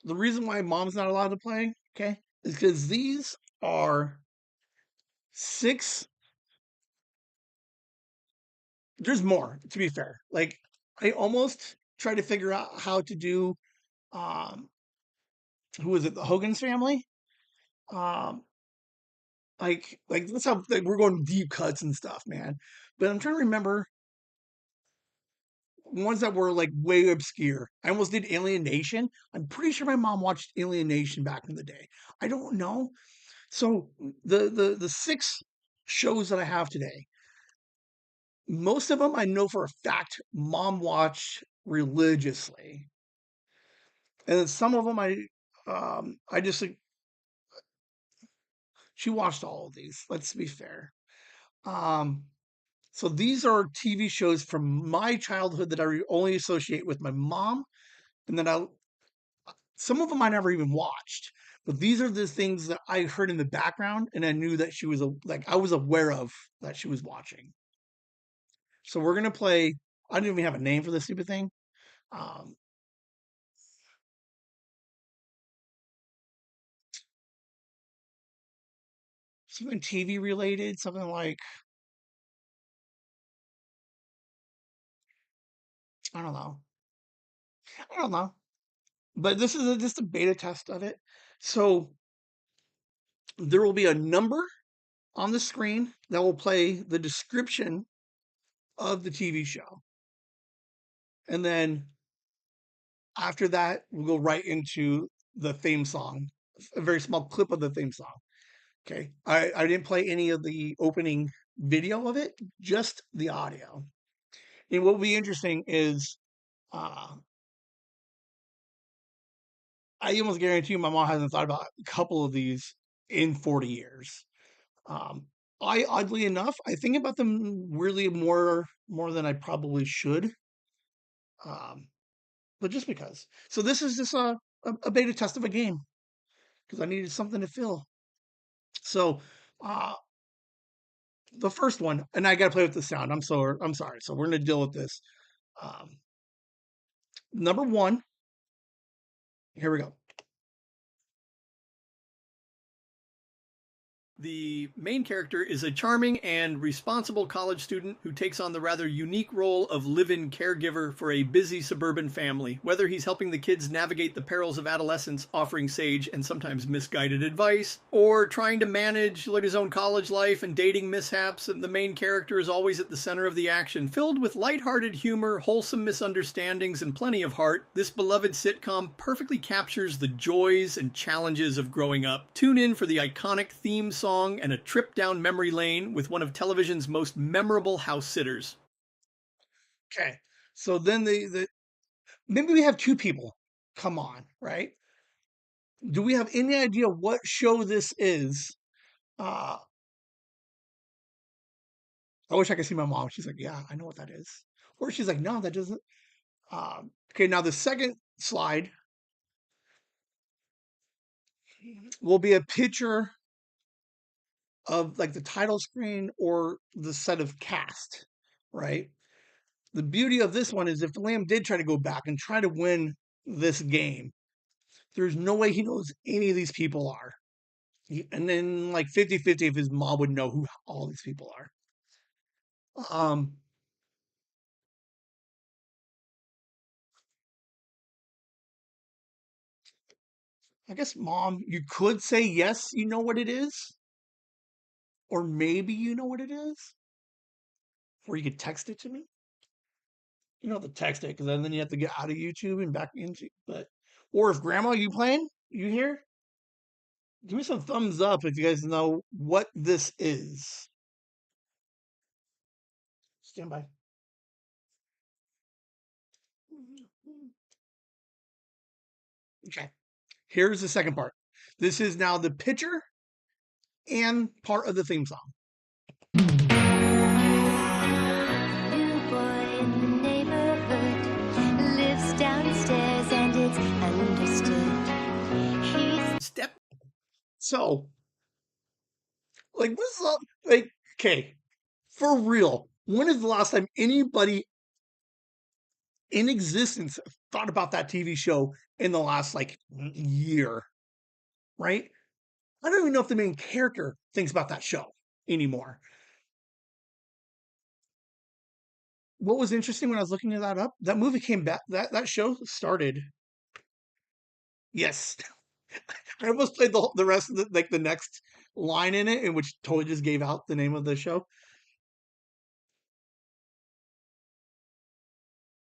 The reason why mom's not allowed to play, okay, is because these are six. There's more, to be fair. Like, I almost tried to figure out how to do um who is it, the Hogan's family? Um like that's how, like, we're going deep cuts and stuff, man. But I'm trying to remember ones that were like way obscure. I almost did Alienation. I'm pretty sure my mom watched Alienation back in the day. I don't know. So the six shows that I have today, most of them I know for a fact mom watched religiously, and then some of them I just like, she watched all of these. Let's be fair. Um, so these are TV shows from my childhood that I only associate with my mom, and then I some of them I never even watched. But these are the things that I heard in the background, and I knew that she was like I was aware of that she was watching. So we're gonna play. I don't even have a name for this stupid thing. Um, Something TV related, something like I don't know. I don't know. But this is just a beta test of it. So there will be a number on the screen that will play the description of the TV show. And then after that, we'll go right into the theme song, a very small clip of the theme song. Okay. I didn't play any of the opening video of it, just the audio. And what will be interesting is uh, I almost guarantee you my mom hasn't thought about a couple of these in 40 years. Um, I oddly enough, I think about them really more than I probably should. Um, but just because. So this is just a beta test of a game because I needed something to fill. So uh, the first one, and I got to play with the sound. I'm sorry. So we're gonna deal with this. Um, number one. Here we go. The main character is a charming and responsible college student who takes on the rather unique role of live-in caregiver for a busy suburban family. Whether he's helping the kids navigate the perils of adolescence, offering sage and sometimes misguided advice, or trying to manage his own college life and dating mishaps, the main character is always at the center of the action. Filled with lighthearted humor, wholesome misunderstandings, and plenty of heart, this beloved sitcom perfectly captures the joys and challenges of growing up. Tune in for the iconic theme song and a trip down memory lane with one of television's most memorable house sitters. Okay. So then maybe we have two people come on, right? Do we have any idea what show this is? Uh, I wish I could see my mom. She's like, yeah, I know what that is. Or she's like, no, that doesn't. Okay, now the second slide will be a picture of like the title screen or the set of cast, right? The beauty of this one is if Lamb did try to go back and try to win this game, there's no way he knows any of these people are. And then like 50-50 if his mom would know who all these people are. I guess mom, you could say yes, you know what it is, or maybe you know what it is, or you could text it to me. You don't have to text it because then you have to get out of YouTube and back into. But or if grandma, you playing? You here? Give me some thumbs up if you guys know what this is. Stand by. Okay. Here's the second part. This is now the picture and part of the theme song. New boy in the neighborhood lives downstairs and it's understood. Step. So, like, what's up? Like, okay, for real. When is the last time anybody in existence thought about that TV show in the last like year? Right? I don't even know if the main character thinks about that show anymore. What was interesting when I was looking that up, that movie came back. That show started. Yes, I almost played the rest of the next line in it, in which totally just gave out the name of the show.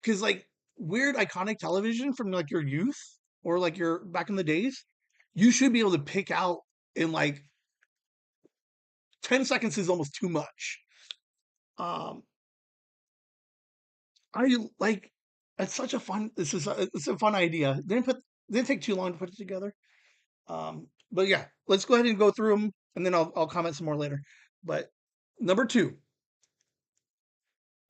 Because like weird iconic television from like your youth or like your back in the days, you should be able to pick out in like 10 seconds is almost too much. Um, I like it's such a fun. It's a fun idea. Didn't take too long to put it together. But yeah, let's go ahead and go through them, and then I'll comment some more later. But number two,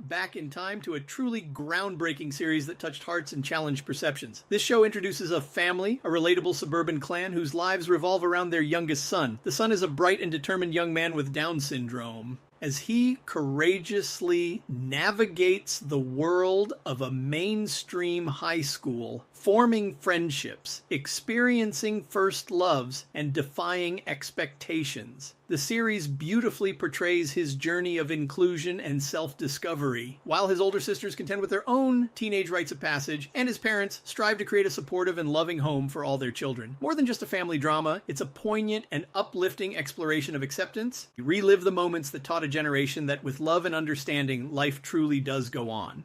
Back in time to a truly groundbreaking series that touched hearts and challenged perceptions. This show introduces a family, a relatable suburban clan whose lives revolve around their youngest son. The son is a bright and determined young man with Down syndrome. As he courageously navigates the world of a mainstream high school, forming friendships, experiencing first loves, and defying expectations. The series beautifully portrays his journey of inclusion and self-discovery, while his older sisters contend with their own teenage rites of passage, and his parents strive to create a supportive and loving home for all their children. More than just a family drama, it's a poignant and uplifting exploration of acceptance. You relive the moments that taught a generation that with love and understanding, life truly does go on.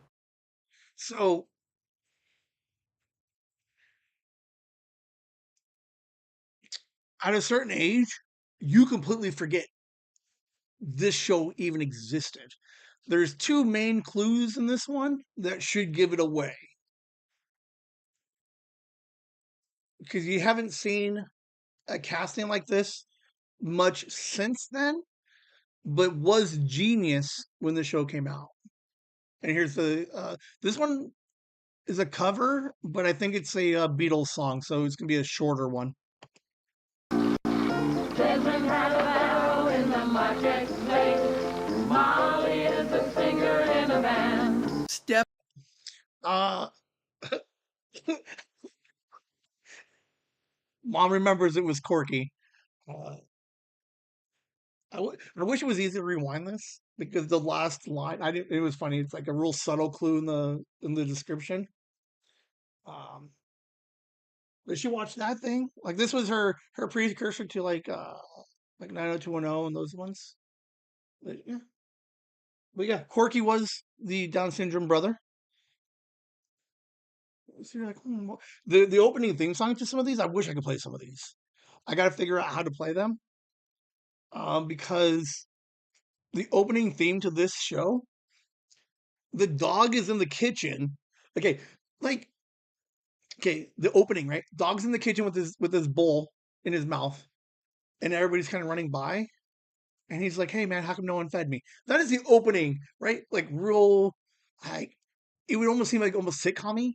so at a certain age, you completely forget this show even existed. There's two main clues in this one that should give it away. Because you haven't seen a casting like this much since then, but was genius when the show came out. And here's the this one is a cover, but I think it's a Beatles song, so it's gonna be a shorter one. Children had a barrow in the marketplace. Molly is a singer in a band. Step Uh, Mom remembers it was Corky. Uh, I wish it was easy to rewind this because the last line, it was funny. It's like a real subtle clue in the description. Um, but she watched that thing. Like this was her precursor to like 90210 and those ones. Yeah. But yeah, Corky was the Down syndrome brother. So you're like, the opening theme song to some of these. I wish I could play some of these. I got to figure out how to play them because the opening theme to this show, the dog is in the kitchen. Okay, like the opening, right? Dog's in the kitchen with his bowl in his mouth, and everybody's kind of running by, and he's like, "Hey man, how come no one fed me?" That is the opening, right? Like real, like it would almost seem like almost sitcom-y.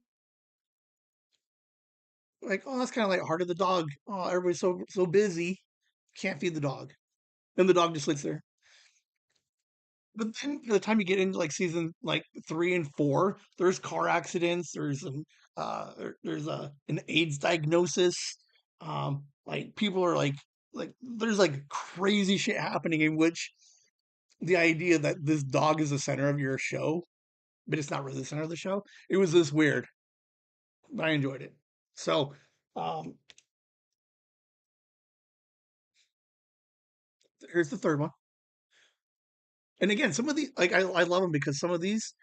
Like, oh, that's kind of lighthearted. The dog, oh, everybody's so busy, can't feed the dog, and the dog just sits there. But then by the time you get into like season like 3 and 4, there's car accidents. There's a an AIDS diagnosis. Like people are like there's like crazy shit happening in which the idea that this dog is the center of your show, but it's not really the center of the show. It was this weird, but I enjoyed it. So um, here's the third one. And again, some of these like I love them because some of these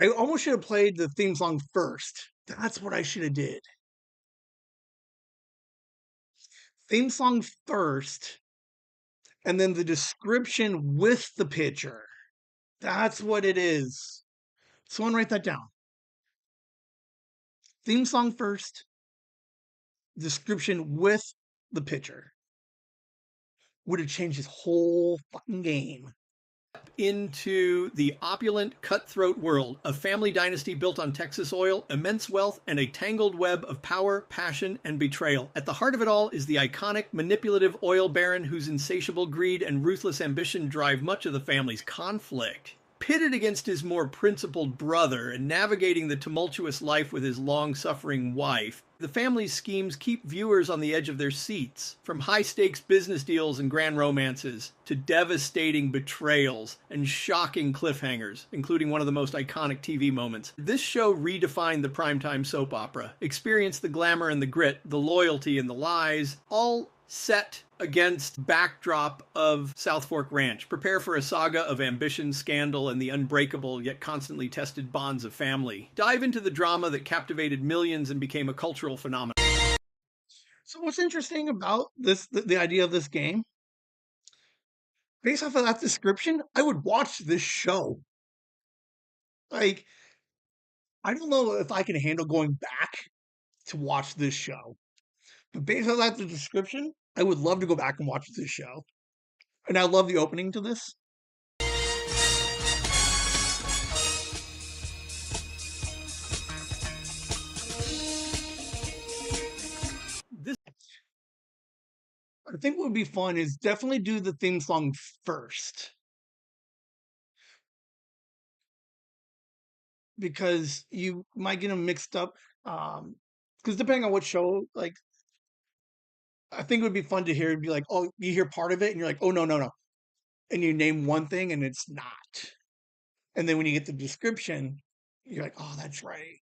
I almost should have played the theme song first. That's what I should have did. Theme song first, and then the description with the picture. That's what it is. Someone write that down. Theme song first, description with the picture. Would have changed his whole fucking game. into the opulent, cutthroat world, a family dynasty built on Texas oil, immense wealth, and a tangled web of power, passion, and betrayal. At the heart of it all is the iconic, manipulative oil baron whose insatiable greed and ruthless ambition drive much of the family's conflict. Pitted against his more principled brother and navigating the tumultuous life with his long-suffering wife, the family's schemes keep viewers on the edge of their seats, from high-stakes business deals and grand romances to devastating betrayals and shocking cliffhangers, including one of the most iconic TV moments. This show redefined the primetime soap opera, experienced the glamour and the grit, the loyalty and the lies, all set against backdrop of South Fork Ranch. Prepare for a saga of ambition, scandal, and the unbreakable yet constantly tested bonds of family. Dive into the drama that captivated millions and became a cultural phenomenon. So what's interesting about the idea of this game, based off of that description, I would watch this show. Like, I don't know if I can handle going back to watch this show. But based on that the description, I would love to go back and watch this show. And I love the opening to this. This I think what would be fun is definitely do the theme song first. Because you might get them mixed up. Because depending on what show, like I think it would be fun to hear it be like, oh, you hear part of it and you're like, oh no. And you name one thing and it's not. And then when you get the description, you're like, oh, that's right.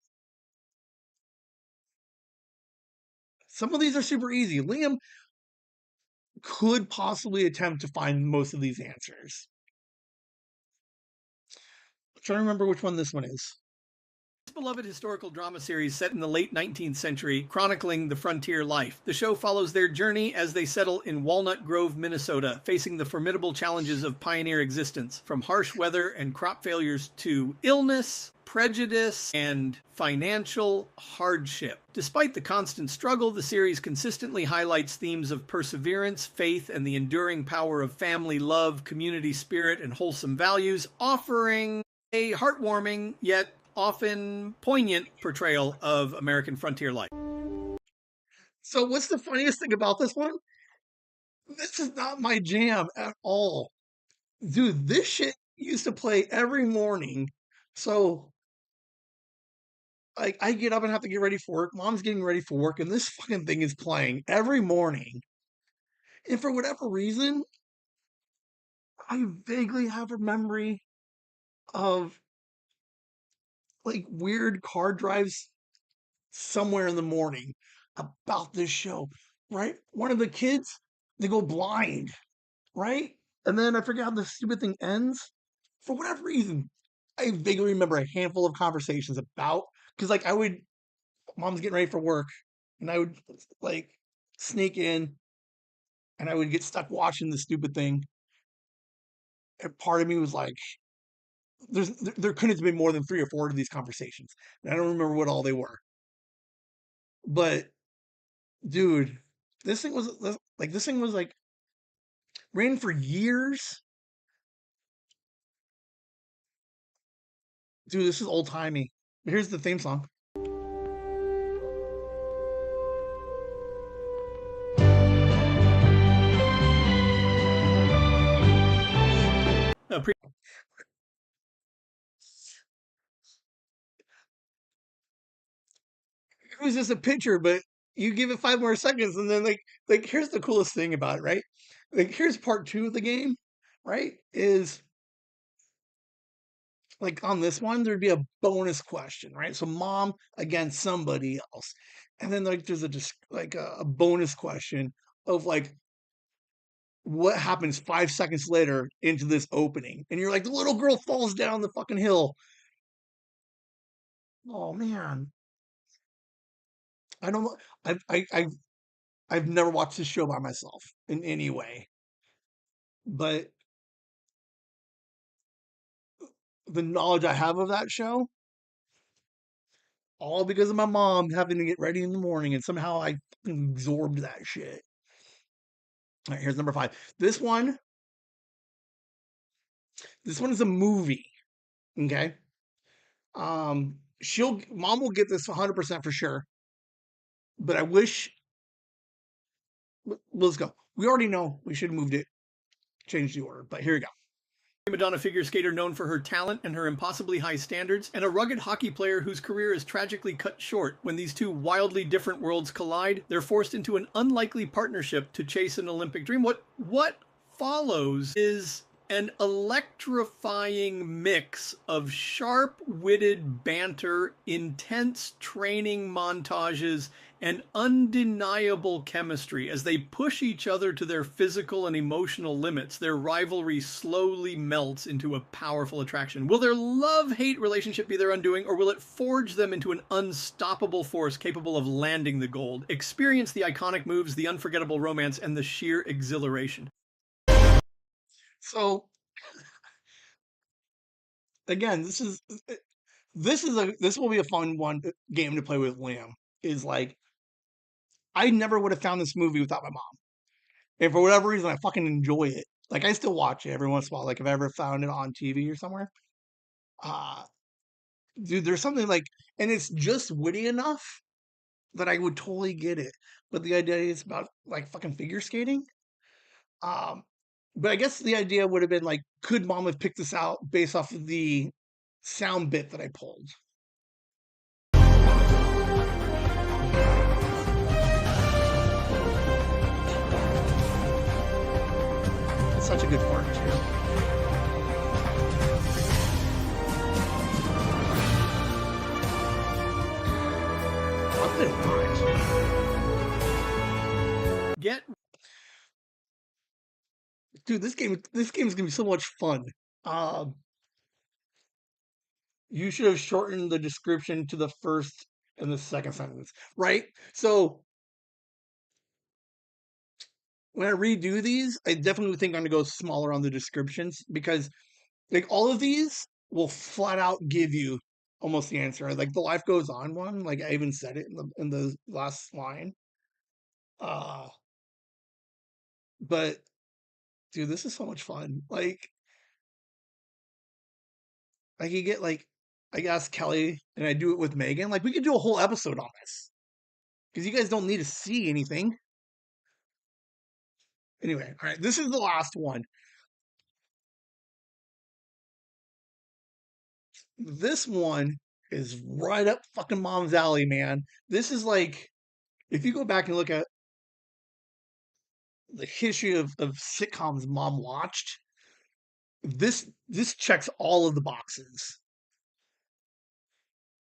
Some of these are super easy. Liam could possibly attempt to find most of these answers. I'm trying to remember which one this one is. beloved historical drama series set in the late 19th century, chronicling the frontier life. The show follows their journey as they settle in Walnut Grove, Minnesota, facing the formidable challenges of pioneer existence, from harsh weather and crop failures to illness, prejudice, and financial hardship. Despite the constant struggle, the series consistently highlights themes of perseverance, faith, and the enduring power of family love, community spirit, and wholesome values, offering a heartwarming yet often poignant portrayal of American frontier life. So what's the funniest thing about this one? This is not my jam at all. Dude, this shit used to play every morning. So like I get up and have to get ready for work. Mom's getting ready for work, and this fucking thing is playing every morning. And for whatever reason, I vaguely have a memory of like weird car drives somewhere in the morning about this show, right? One of the kids, they go blind, right? And then I forget how the stupid thing ends. For whatever reason, I vaguely remember a handful of conversations about, because like mom's getting ready for work, and I would like sneak in and I would get stuck watching the stupid thing. And part of me was like, there couldn't have been more than 3 or 4 of these conversations. And I don't remember what all they were. But dude, this thing was like ran for years. Dude, this is old timey. Here's the theme song. It was just a picture, but you give it 5 more seconds, and then like here's the coolest thing about it, right? Like here's part 2 of the game, right? Is like on this one, there'd be a bonus question, right? So mom against somebody else. And then like there's a bonus question of like what happens 5 seconds later into this opening. And you're like, the little girl falls down the fucking hill. Oh man. I don't know. I've never watched this show by myself in any way. But the knowledge I have of that show, all because of my mom having to get ready in the morning, and somehow I absorbed that shit. All right, here's number 5. This one is a movie. Okay. Mom will get this 100% for sure. But I wish. Let's go. We already know we should have moved it, changed the order. But here we go. Madonna figure skater known for her talent and her impossibly high standards, and a rugged hockey player whose career is tragically cut short. When these two wildly different worlds collide, they're forced into an unlikely partnership to chase an Olympic dream. What follows is an electrifying mix of sharp-witted banter, intense training montages, and undeniable chemistry. As they push each other to their physical and emotional limits, their rivalry slowly melts into a powerful attraction. Will their love-hate relationship be their undoing, or will it forge them into an unstoppable force capable of landing the gold? Experience the iconic moves, the unforgettable romance, and the sheer exhilaration. So again, this will be a fun game to play with Liam. Is like I never would have found this movie without my mom. And for whatever reason, I fucking enjoy it. Like I still watch it every once in a while. Like if I ever found it on TV or somewhere. Uh dude, there's something like, and it's just witty enough that I would totally get it. But the idea is about like fucking figure skating. Um, but I guess the idea would have been like, could mom have picked this out based off of the sound bit that I pulled? It's such a good part too. What the heck? Get Dude, this game is gonna be so much fun. You should have shortened the description to the first and the second sentence, right? So when I redo these, I definitely think I'm gonna go smaller on the descriptions because like all of these will flat out give you almost the answer. Like the life goes on one, like I even said it in the last line. Uh but dude, this is so much fun. Like you get like I asked Kelly and I do it with Megan. Like we could do a whole episode on this because you guys don't need to see anything. Anyway, all right, this is the last one. This one is right up fucking mom's alley, man. This is like if you go back and look at the history of sitcoms mom watched, this checks all of the boxes.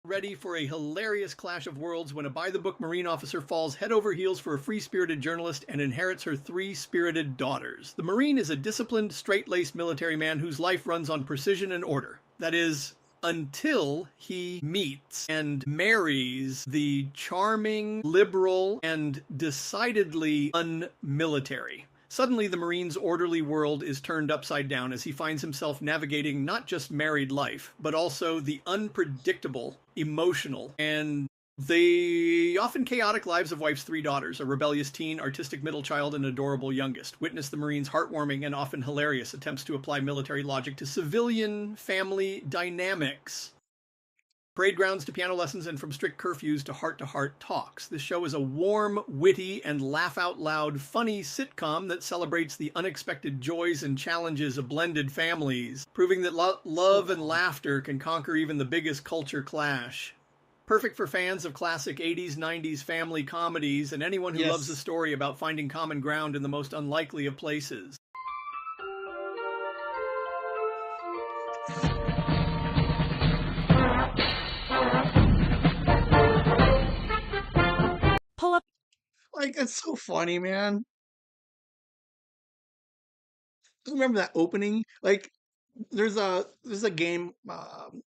Ready for a hilarious clash of worlds when a by-the-book Marine officer falls head over heels for a free-spirited journalist and inherits her 3 spirited daughters. The Marine is a disciplined, straight-laced military man whose life runs on precision and order. That is, until he meets and marries the charming, liberal, and decidedly unmilitary. Suddenly, the Marine's orderly world is turned upside down as he finds himself navigating not just married life, but also the unpredictable, emotional, and the often chaotic lives of wife's 3 daughters, a rebellious teen, artistic middle child, and adorable youngest. Witness the Marine's heartwarming and often hilarious attempts to apply military logic to civilian family dynamics. Parade grounds to piano lessons and from strict curfews to heart talks. This show is a warm, witty, and laugh out loud, funny sitcom that celebrates the unexpected joys and challenges of blended families, proving that love and laughter can conquer even the biggest culture clash. Perfect for fans of classic 80s, 90s family comedies and anyone who loves a story about finding common ground in the most unlikely of places. Pull up. Like it's so funny, man. I remember that opening. Like there's a game.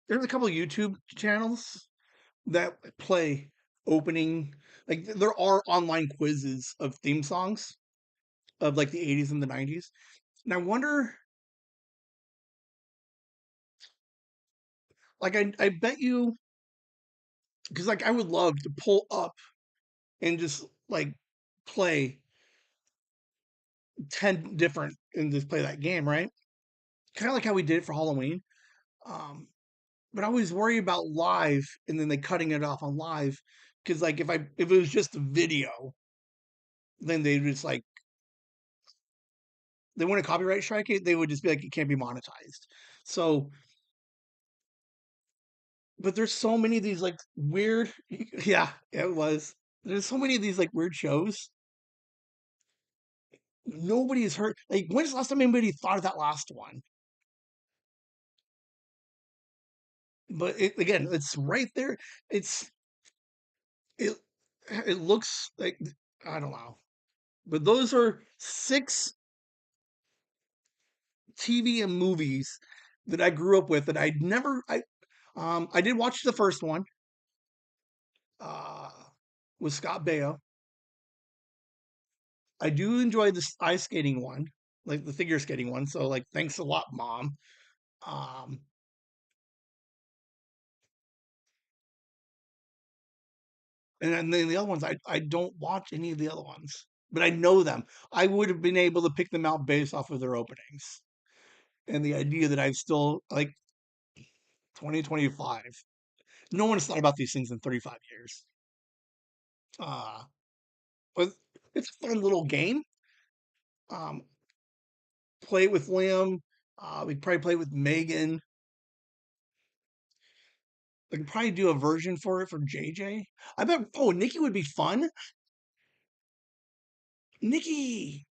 There's a couple of YouTube channels that play opening. Like there are online quizzes of theme songs of like the 80s and the 90s. And I wonder, like I bet you, because like I would love to pull up and just like play 10 different and just play that game, right? Kind of like how we did it for Halloween. Um, but I always worry about live and then they cutting it off on live because like if it was just a video, then they just like they want a copyright strike it, they would just be like it can't be monetized. So, but there's so many of these like weird, yeah, it was. There's so many of these like weird shows. Nobody has heard. Like, when's the last time anybody thought of that last one? But again, it's right there. It's it. It looks like I don't know, but those are 6 TV and movies that I grew up with that I'd never. I did watch the first one uh, with Scott Baio. I do enjoy the ice skating one, like the figure skating one. So like, thanks a lot, mom. Um, and then the other ones, I don't watch any of the other ones, but I know them. I would have been able to pick them out based off of their openings and the idea that I've still like 2025. No one has thought about these things in 35 years. Uh, but it's a fun little game. Um, play it with Liam. We could probably play it with Megan. I could probably do a version for it for JJ. I bet. Oh, Nikki would be fun. Nikki,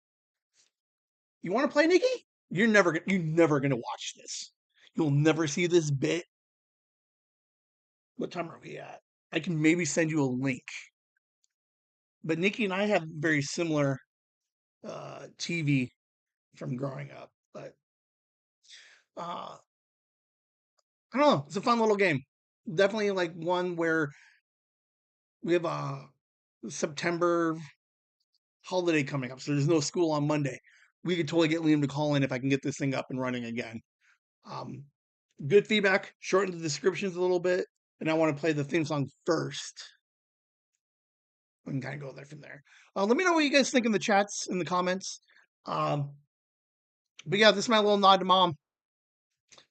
you want to play Nikki? You're never gonna watch this. You'll never see this bit. What time are we at? I can maybe send you a link. But Nikki and I have very similar TV from growing up. But uh, I don't know. It's a fun little game. Definitely like one where we have a September holiday coming up, so there's no school on Monday. We could totally get Liam to call in if I can get this thing up and running again. Um, Good feedback. Shorten the descriptions a little bit, and I want to play the theme song first. We can kind of go there from there. Let me know what you guys think in the chats, in the comments. Um, but yeah, this is my little nod to mom.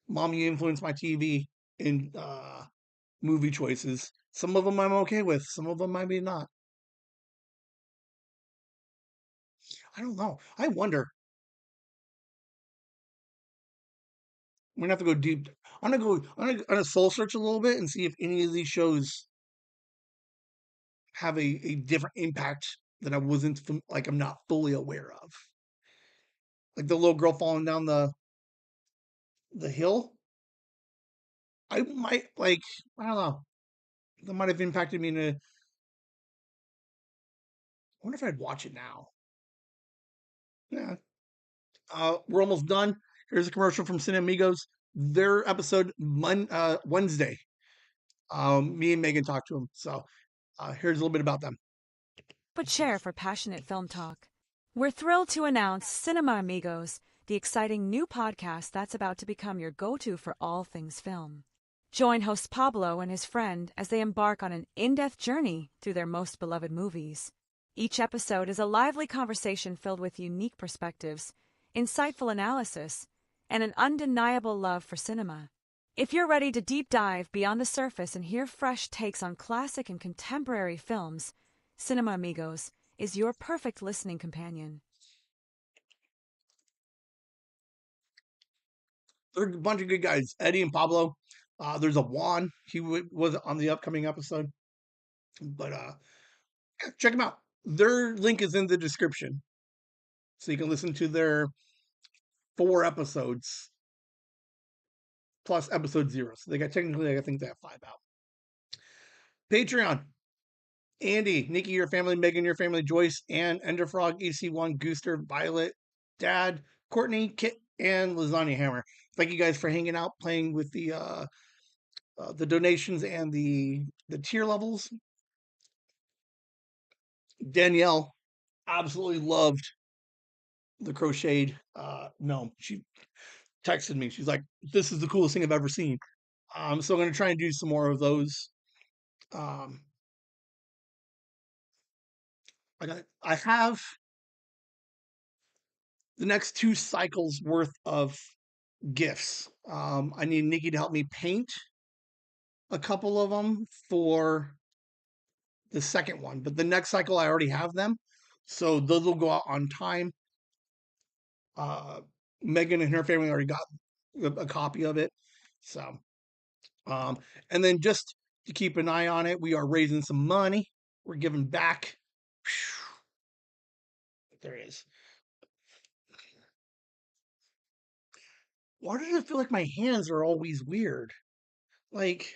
Mom, you influenced my TV in movie choices. Some of them I'm okay with. Some of them maybe not. I don't know. I wonder. I'm gonna have to go deep. I'm gonna soul search a little bit and see if any of these shows have a different impact that I wasn't like I'm not fully aware of. Like the little girl falling down the hill. I might like I don't know. That might have impacted me in a. I wonder if I'd watch it now. Yeah. We're almost done. Here's a commercial from CineAmigos. Their episode Wednesday. Me and Megan talked to them. So here's a little bit about them. But share for passionate film talk. We're thrilled to announce Cinema Amigos, the exciting new podcast that's about to become your go-to for all things film. Join host Pablo and his friend as they embark on an in-depth journey through their most beloved movies. Each episode is a lively conversation filled with unique perspectives, insightful analysis, and an undeniable love for cinema. If you're ready to deep dive beyond the surface and hear fresh takes on classic and contemporary films, Cinema Amigos is your perfect listening companion. They're a bunch of good guys. Eddie and Pablo. There's a Juan. He was on the upcoming episode. But yeah, check them out. Their link is in the description. So you can listen to their 4 episodes plus episode 0. So they got technically, I think they have 5 out. Patreon. Andy, Nikki, your family, Megan, your family, Joyce, Ann, Enderfrog, EC1, Gooster, Violet, Dad, Courtney, Kit, and Lasagna Hammer. Thank you guys for hanging out, playing with the donations and the tier levels. Danielle absolutely loved the crocheted gnome. She texted me. She's like, "This is the coolest thing I've ever seen." So I'm gonna try and do some more of those. Um, I have the next 2 cycles worth of gifts. I need Nikki to help me paint a couple of them for the second one, but the next cycle I already have them, so those will go out on time. Uh, Megan and her family already got a copy of it, so um, and then just to keep an eye on it, we are raising some money. We're giving back. There it is. Why does it feel like my hands are always weird? Like,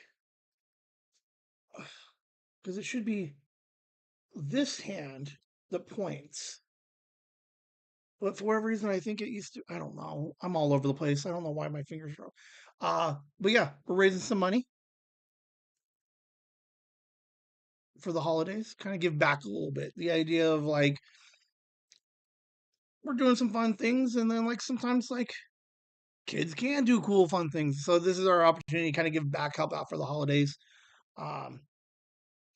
because it should be this hand that points. But for whatever reason, I think it used to. I don't know. I'm all over the place. I don't know why my fingers are. But yeah, we're raising some money for the holidays. Kind of give back a little bit. The idea of like we're doing some fun things, and then like sometimes like kids can do cool, fun things. So this is our opportunity to kind of give back, help out for the holidays. Um,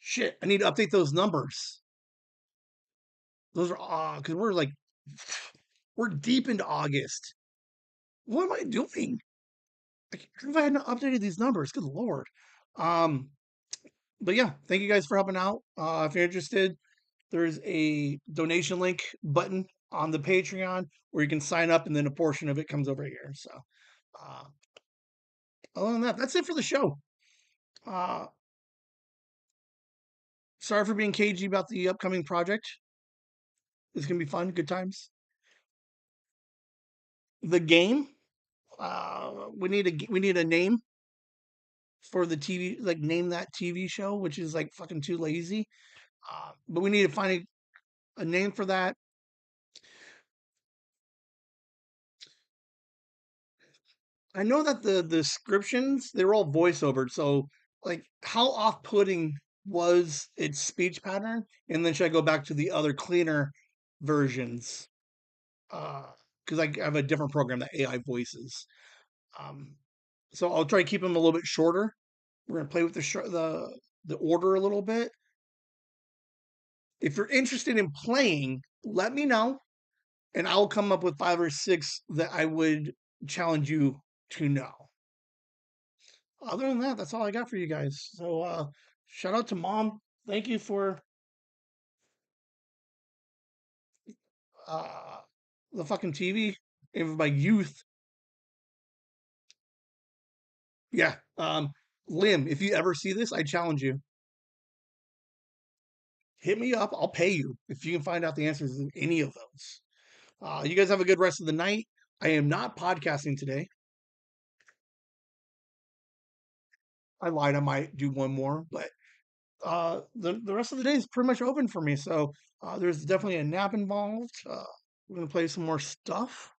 Shit, I need to update those numbers. Those are because we're like we're deep into August. What am I doing? If I hadn't updated these numbers, good lord. Um, but yeah, thank you guys for helping out. If you're interested, there's a donation link button on the Patreon where you can sign up, and then a portion of it comes over here. So, uh, other than that, that's it for the show. Uh, Sorry for being cagey about the upcoming project. It's gonna be fun, good times. The game. We need a name for the TV. Like name that TV show, which is like fucking too lazy. But we need to find a name for that. I know that the descriptions they were all voiceovered, so like how off-putting was its speech pattern? And then should I go back to the other cleaner versions? Because I have a different program that AI voices. Um, so I'll try to keep them a little bit shorter. We're gonna play with the order a little bit. If you're interested in playing, let me know, and I'll come up with 5 or 6 that I would challenge you to know. Other than that, that's all I got for you guys. So shout out to mom. Thank you for uh the fucking TV and my youth. Yeah. Lim, if you ever see this, I challenge you. Hit me up. I'll pay you if you can find out the answers to any of those. You guys have a good rest of the night. I am not podcasting today. I lied. I might do one more, but the rest of the day is pretty much open for me. So there's definitely a nap involved. We're gonna play some more stuff.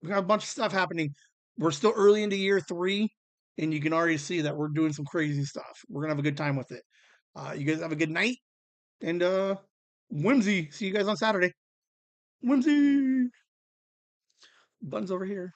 We got a bunch of stuff happening. We're still early into year 3, and you can already see that we're doing some crazy stuff. We're gonna have a good time with it. You guys have a good night, and Whimsy. See you guys on Saturday. Whimsy. Buttons over here.